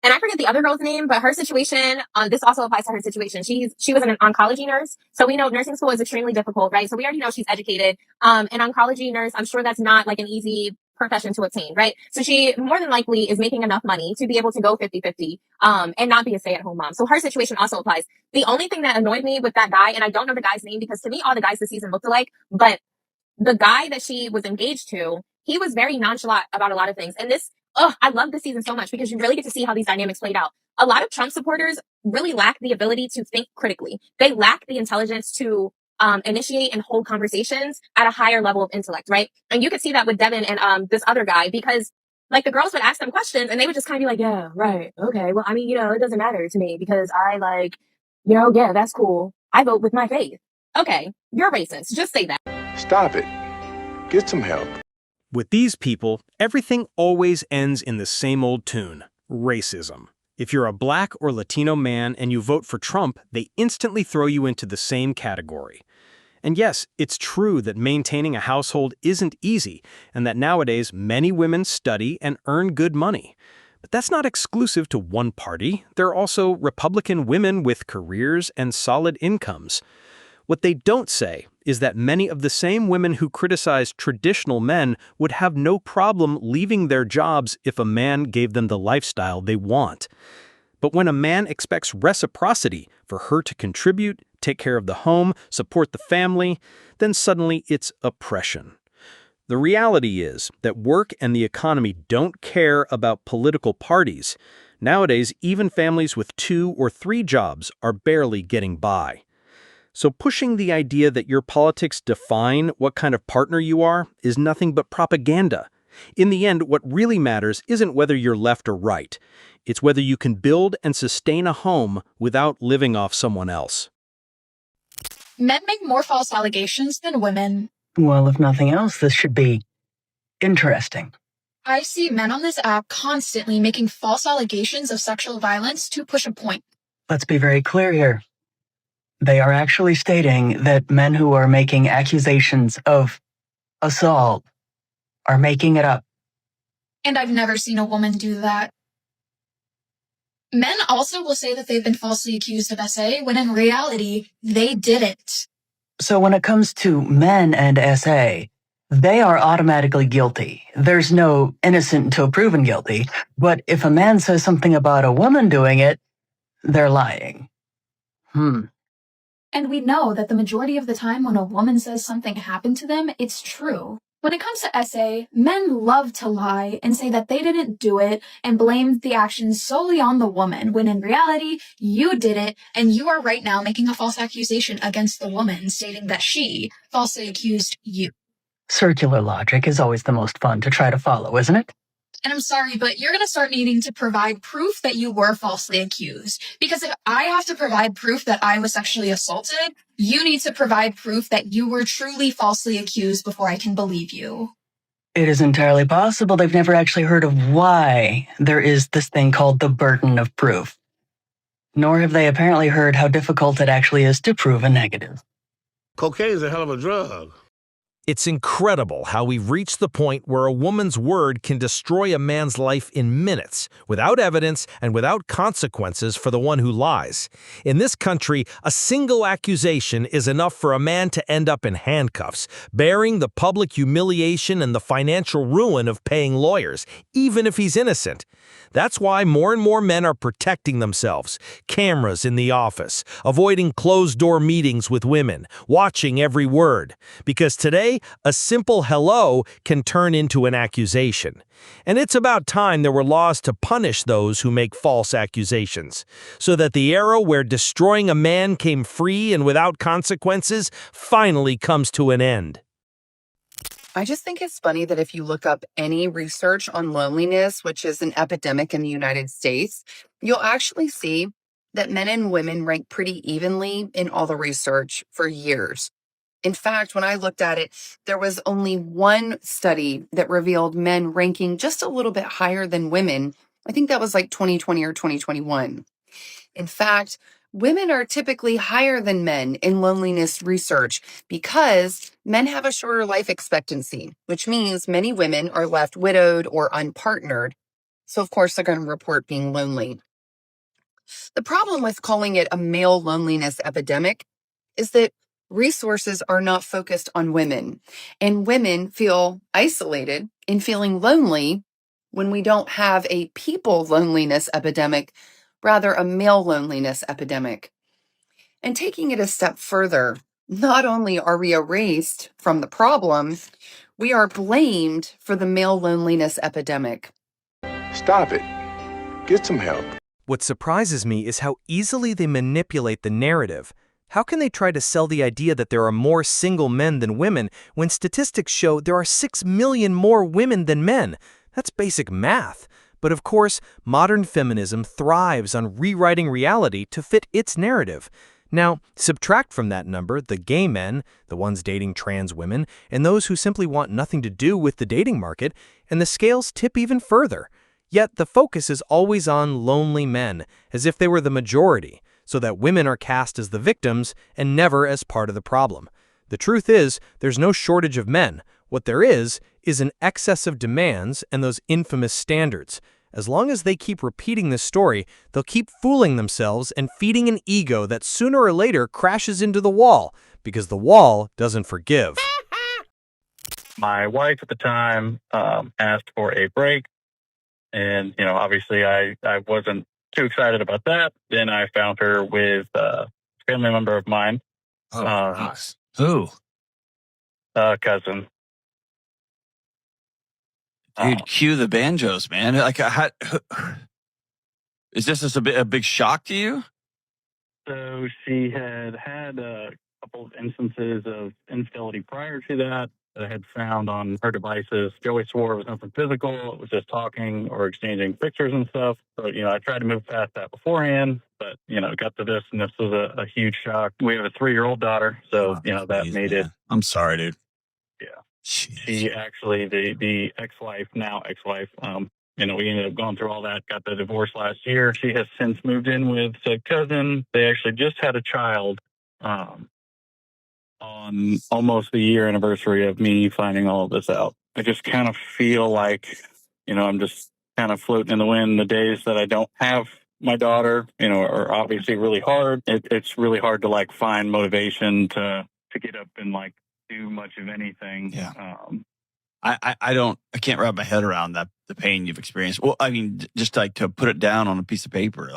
And I forget the other girl's name, but her situation, this also applies to her situation. She was an oncology nurse. So we know nursing school is extremely difficult, right? So we already know she's educated. An oncology nurse, I'm sure that's not like an easy profession to attain, right? So she more than likely is making enough money to be able to go 50-50, and not be a stay-at-home mom. So her situation also applies. The only thing that annoyed me with that guy, and I don't know the guy's name because to me, all the guys this season looked alike, but the guy that she was engaged to, he was very nonchalant about a lot of things. And I love this season so much because you really get to see how these dynamics played out. A lot of Trump supporters really lack the ability to think critically. They lack the intelligence to initiate and hold conversations at a higher level of intellect, right? And you could see that with Devin and this other guy because like the girls would ask them questions and they would just kind of be like, yeah, right. Okay. Well, I mean, it doesn't matter to me because I yeah, that's cool. I vote with my faith. Okay. You're racist. Just say that. Stop it. Get some help. With these people, everything always ends in the same old tune: racism. If you're a black or Latino man and you vote for Trump, they instantly throw you into the same category. And yes, it's true that maintaining a household isn't easy, and that nowadays many women study and earn good money. But that's not exclusive to one party. There are also Republican women with careers and solid incomes. What they don't say is that many of the same women who criticize traditional men would have no problem leaving their jobs if a man gave them the lifestyle they want. But when a man expects reciprocity for her to contribute, take care of the home, support the family, then suddenly it's oppression. The reality is that work and the economy don't care about political parties. Nowadays, even families with 2 or 3 jobs are barely getting by. So pushing the idea that your politics define what kind of partner you are is nothing but propaganda. In the end, what really matters isn't whether you're left or right. It's whether you can build and sustain a home without living off someone else. Men make more false allegations than women. Well, if nothing else, this should be interesting. I see men on this app constantly making false allegations of sexual violence to push a point. Let's be very clear here. They are actually stating that men who are making accusations of assault are making it up. And I've never seen a woman do that. Men also will say that they've been falsely accused of SA when in reality, they didn't. So when it comes to men and SA, they are automatically guilty. There's no innocent until proven guilty. But if a man says something about a woman doing it, they're lying. And we know that the majority of the time when a woman says something happened to them, it's true. When it comes to SA, men love to lie and say that they didn't do it and blame the actions solely on the woman, when in reality, you did it, and you are right now making a false accusation against the woman, stating that she falsely accused you. Circular logic is always the most fun to try to follow, isn't it? And I'm sorry, but you're going to start needing to provide proof that you were falsely accused. Because if I have to provide proof that I was sexually assaulted, you need to provide proof that you were truly falsely accused before I can believe you. It is entirely possible they've never actually heard of why there is this thing called the burden of proof. Nor have they apparently heard how difficult it actually is to prove a negative. Cocaine is a hell of a drug. It's incredible how we've reached the point where a woman's word can destroy a man's life in minutes, without evidence and without consequences for the one who lies. In this country, a single accusation is enough for a man to end up in handcuffs, bearing the public humiliation and the financial ruin of paying lawyers, even if he's innocent. That's why more and more men are protecting themselves. Cameras in the office, avoiding closed-door meetings with women, watching every word. Because today, a simple hello can turn into an accusation. And it's about time there were laws to punish those who make false accusations, so that the era where destroying a man came free and without consequences finally comes to an end. I just think it's funny that if you look up any research on loneliness, which is an epidemic in the United States, you'll actually see that men and women rank pretty evenly in all the research for years. In fact, when I looked at it, there was only one study that revealed men ranking just a little bit higher than women. I think that was like 2020 or 2021. In fact, women are typically higher than men in loneliness research because men have a shorter life expectancy, which means many women are left widowed or unpartnered. So, of course, they're going to report being lonely. The problem with calling it a male loneliness epidemic is that resources are not focused on women, and women feel isolated and feeling lonely when we don't have a people loneliness epidemic, rather a male loneliness epidemic. And taking it a step further, not only are we erased from the problem, we are blamed for the male loneliness epidemic. Stop it. Get some help. What surprises me is how easily they manipulate the narrative. How can they try to sell the idea that there are more single men than women when statistics show there are 6 million more women than men? That's basic math. But of course, modern feminism thrives on rewriting reality to fit its narrative. Now, subtract from that number the gay men, the ones dating trans women, and those who simply want nothing to do with the dating market, and the scales tip even further. Yet the focus is always on lonely men, as if they were the majority, so that women are cast as the victims and never as part of the problem. The truth is, there's no shortage of men. What there is an excess of demands and those infamous standards. As long as they keep repeating this story, they'll keep fooling themselves and feeding an ego that sooner or later crashes into the wall, because the wall doesn't forgive. My wife at the time asked for a break, and obviously I wasn't too excited about that. Then I found her with a family member of mine. Oh, gosh. Who? Cousin. Dude, cue the banjos, man. Like, is this a big shock to you? So she had a couple of instances of infidelity prior to that I had found on her devices. She always swore it was nothing physical. It was just talking or exchanging pictures and stuff. So, I tried to move past that beforehand, but, it got to this, and this was a huge shock. We have a 3-year-old daughter, so, that made it. I'm sorry, dude. Yeah. She actually, the ex-wife, we ended up going through all that, got the divorce last year. She has since moved in with a cousin. They actually just had a child on almost the year anniversary of me finding all of this out. I just kind of feel like, I'm just kind of floating in the wind. The days that I don't have my daughter, are obviously really hard. It's really hard to find motivation to get up and do much of anything. Yeah. I can't wrap my head around the pain you've experienced. Well, I mean, just to put it down on a piece of paper,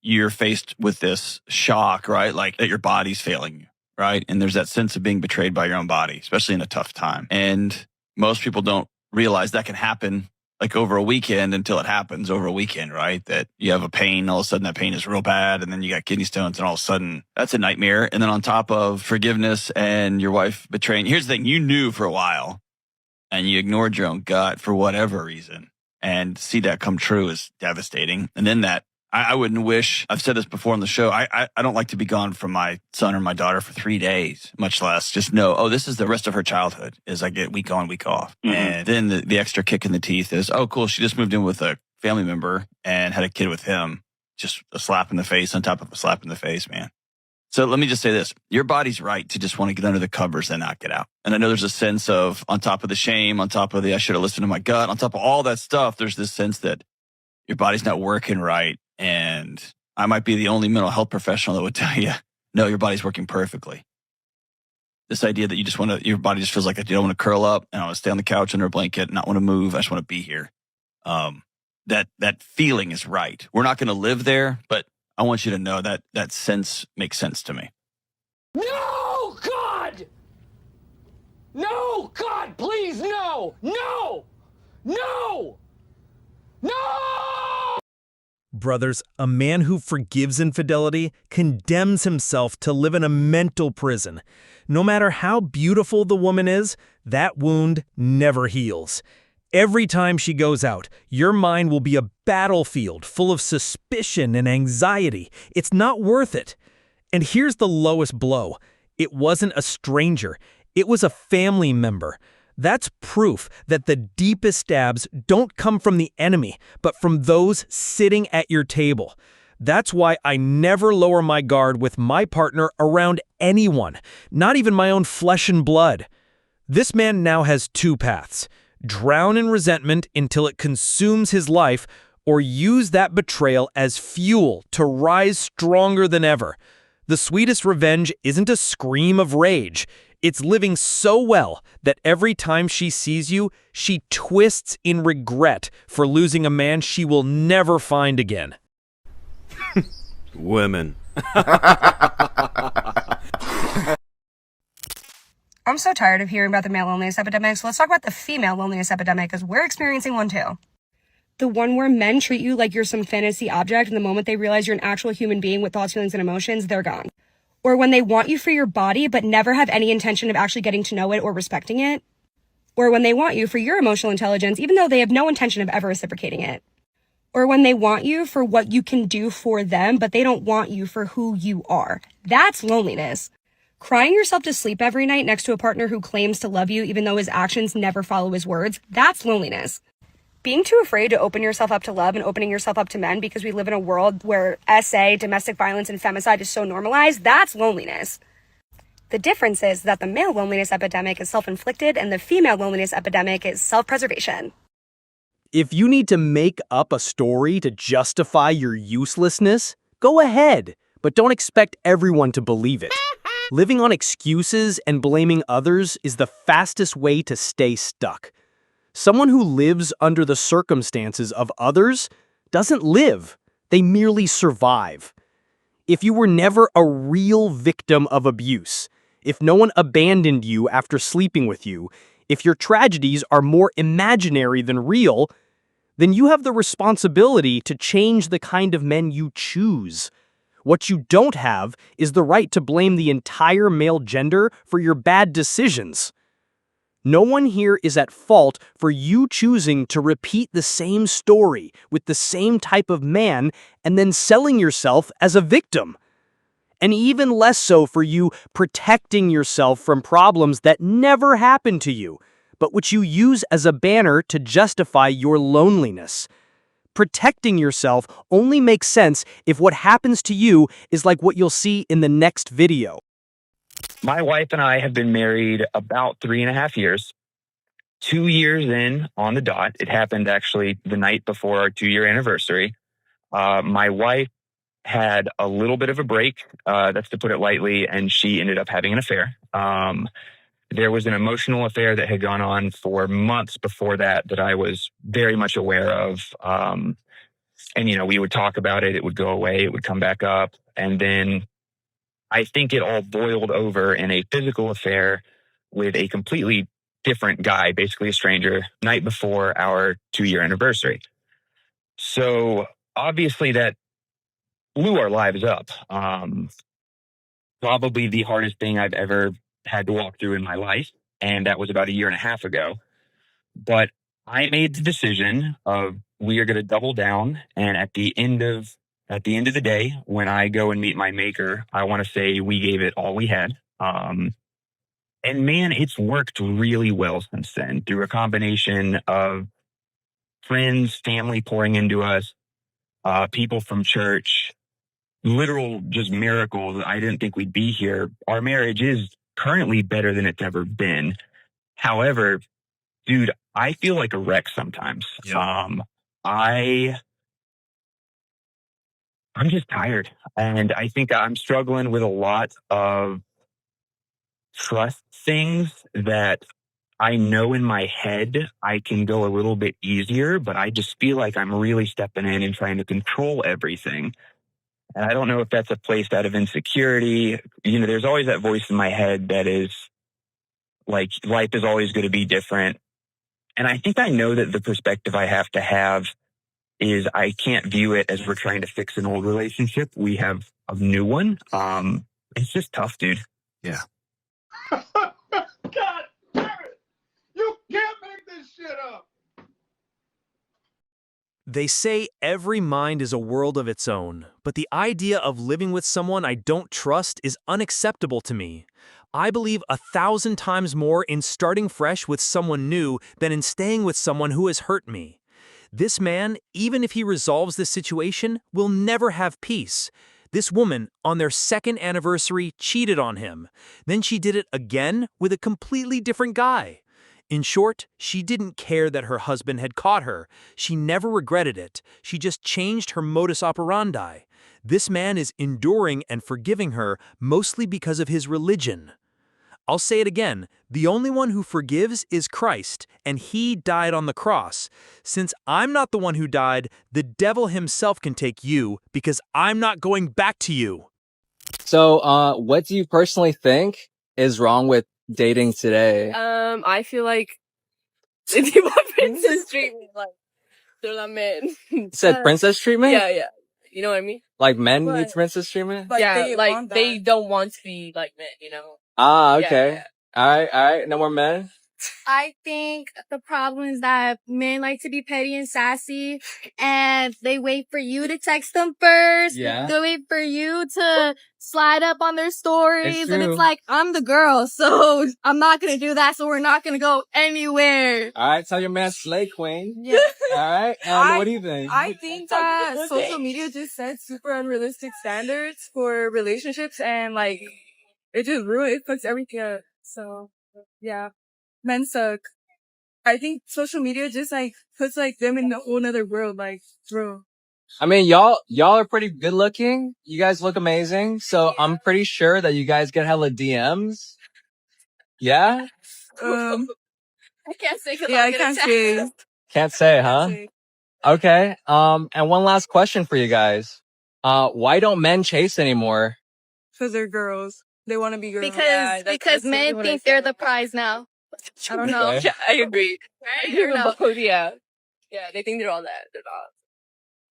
you're faced with this shock, right? That your body's failing you, right? And there's that sense of being betrayed by your own body, especially in a tough time. And most people don't realize that can happen like over a weekend until it happens over a weekend, right? That you have a pain, all of a sudden that pain is real bad, and then you got kidney stones, and all of a sudden that's a nightmare. And then on top of forgiveness and your wife betraying, here's the thing, you knew for a while and you ignored your own gut for whatever reason, and see that come true is devastating. And then that, I wouldn't wish, I've said this before on the show, I don't like to be gone from my son or my daughter for 3 days, much less just know, oh, this is the rest of her childhood, is I get week on, week off. Mm-hmm. And then the extra kick in the teeth is, oh, cool, she just moved in with a family member and had a kid with him. Just a slap in the face on top of a slap in the face, man. So let me just say this. Your body's right to just want to get under the covers and not get out. And I know there's a sense of, on top of the shame, on top of the I should have listened to my gut, on top of all that stuff, there's this sense that your body's not working right. And I might be the only mental health professional that would tell you, no, your body's working perfectly. This idea that you just want to, your body just feels like you don't want to curl up and I want to stay on the couch under a blanket, not want to move. I just want to be here. That feeling is right. We're not going to live there, but I want you to know that that sense makes sense to me. No, God! No, God, please, no! No! No! No! Brothers, a man who forgives infidelity condemns himself to live in a mental prison. No matter how beautiful the woman is, that wound never heals. Every time she goes out, your mind will be a battlefield full of suspicion and anxiety. It's not worth it. And here's the lowest blow. It wasn't a stranger. It was a family member. That's proof that the deepest stabs don't come from the enemy, but from those sitting at your table. That's why I never lower my guard with my partner around anyone, not even my own flesh and blood. This man now has two paths: drown in resentment until it consumes his life, or use that betrayal as fuel to rise stronger than ever. The sweetest revenge isn't a scream of rage. It's living so well that every time she sees you, she twists in regret for losing a man she will never find again. Women. I'm so tired of hearing about the male loneliness epidemic, so let's talk about the female loneliness epidemic, because we're experiencing one too. The one where men treat you like you're some fantasy object, and the moment they realize you're an actual human being with thoughts, feelings, and emotions, they're gone. Or when they want you for your body, but never have any intention of actually getting to know it or respecting it. Or when they want you for your emotional intelligence, even though they have no intention of ever reciprocating it. Or when they want you for what you can do for them, but they don't want you for who you are. That's loneliness. Crying yourself to sleep every night next to a partner who claims to love you, even though his actions never follow his words, that's loneliness. Being too afraid to open yourself up to love and opening yourself up to men because we live in a world where SA, domestic violence, and femicide is so normalized, that's loneliness. The difference is that the male loneliness epidemic is self-inflicted and the female loneliness epidemic is self-preservation. If you need to make up a story to justify your uselessness, go ahead, but don't expect everyone to believe it. Living on excuses and blaming others is the fastest way to stay stuck. Someone who lives under the circumstances of others doesn't live. They merely survive. If you were never a real victim of abuse, if no one abandoned you after sleeping with you, if your tragedies are more imaginary than real, then you have the responsibility to change the kind of men you choose. What you don't have is the right to blame the entire male gender for your bad decisions. No one here is at fault for you choosing to repeat the same story with the same type of man and then selling yourself as a victim. And even less so for you protecting yourself from problems that never happened to you, but which you use as a banner to justify your loneliness. Protecting yourself only makes sense if what happens to you is like what you'll see in the next video. My wife and I have been married about 3.5 years. 2 years in on the dot. It happened actually the night before our 2-year anniversary. My wife had a little bit of a break, that's to put it lightly, and she ended up having an affair. There was an emotional affair that had gone on for months before that I was very much aware of. And, we would talk about it. It would go away. It would come back up. And then I think it all boiled over in a physical affair with a completely different guy, basically a stranger, night before our 2-year anniversary. So obviously that blew our lives up. Probably the hardest thing I've ever had to walk through in my life. And that was about 1.5 years ago. But I made the decision of we are going to double down. And at the end of the day, when I go and meet my maker, I want to say we gave it all we had. And man, it's worked really well since then through a combination of friends, family pouring into us, people from church, literal just miracles. I didn't think we'd be here. Our marriage is currently better than it's ever been. However, dude, I feel like a wreck sometimes. Yeah. I'm just tired. And I think I'm struggling with a lot of trust things that I know in my head I can go a little bit easier, but I just feel like I'm really stepping in and trying to control everything. And I don't know if that's a place out of insecurity. You know, there's always that voice in my head that is like, life is always going to be different. And I think I know that the perspective I have to have is I can't view it as we're trying to fix an old relationship. We have a new one. It's just tough, dude. Yeah. God damn it! You can't make this shit up! They say every mind is a world of its own, but the idea of living with someone I don't trust is unacceptable to me. I believe 1,000 times more in starting fresh with someone new than in staying with someone who has hurt me. This man, even if he resolves this situation, will never have peace. This woman, on their 2nd anniversary, cheated on him. Then she did it again with a completely different guy. In short, she didn't care that her husband had caught her. She never regretted it. She just changed her modus operandi. This man is enduring and forgiving her mostly because of his religion. I'll say it again, the only one who forgives is Christ, and he died on the cross. Since I'm not the one who died, the devil himself can take you because I'm not going back to you. So, what do you personally think is wrong with dating today? I feel like people princess treatment, like they're not men. You said princess treatment? Yeah. You know what I mean? Like men need princess treatment? Yeah, like they don't want to be like men, you know? Ah, Yeah, okay. yeah. All right. No more men? I think the problem is that men like to be petty and sassy, and they wait for you to text them first. Yeah. They wait for you to slide up on their stories, and true. it's like, I'm the girl, so I'm not gonna do that, so we're not gonna go anywhere. All right, tell your man slay queen. Yeah. All right, what do you think? I think that social media just sets super unrealistic standards for relationships, and like it just it puts everything up. So yeah, men suck. I think social media just like puts like them in a whole nother world. Like, bro. I mean, y'all are pretty good looking. You guys look amazing. So I'm pretty sure that you guys get hella DMs. Yeah? I can't say because I can't say. Can't say, huh? Okay. And one last question for you guys. Why don't men chase anymore? Because they're girls. They want to be girls. Because men think they're the prize now. I don't know. Okay. Yeah, I agree. Right? I agree Or no? with both. Yeah, they think they're all that. They're not.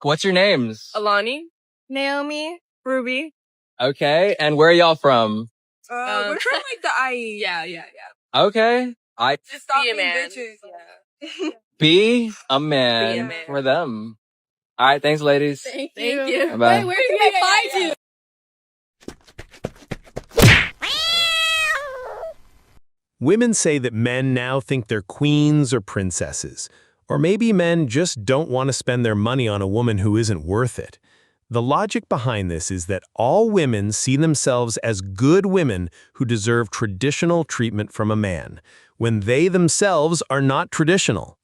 What's your names? Alani, Naomi, Ruby. Okay. And where are y'all from? We're from like the IE. Yeah. Okay. Just stop being bitches. Yeah. Be a man, Be a man. for them. All right. Thanks, ladies. Thank you. Bye-bye. Wait, where can we find you? Women say that men now think they're queens or princesses. Or maybe men just don't want to spend their money on a woman who isn't worth it. The logic behind this is that all women see themselves as good women who deserve traditional treatment from a man, when they themselves are not traditional.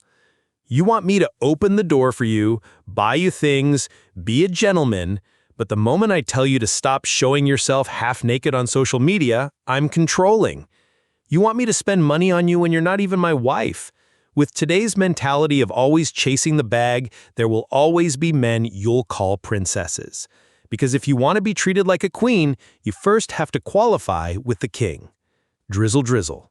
You want me to open the door for you, buy you things, be a gentleman, but the moment I tell you to stop showing yourself half-naked on social media, I'm controlling. You want me to spend money on you when you're not even my wife. With today's mentality of always chasing the bag, there will always be men you'll call princesses. Because if you want to be treated like a queen, you first have to qualify with the king. Drizzle drizzle.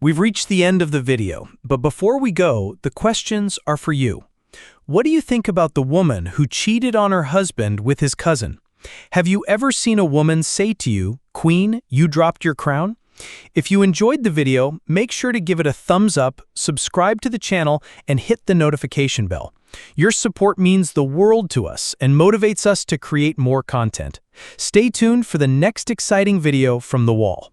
We've reached the end of the video, but before we go, the questions are for you. What do you think about the woman who cheated on her husband with his cousin? Have you ever seen a woman say to you, "Queen, you dropped your crown"? If you enjoyed the video, make sure to give it a thumbs up, subscribe to the channel, and hit the notification bell. Your support means the world to us and motivates us to create more content. Stay tuned for the next exciting video from The Wall.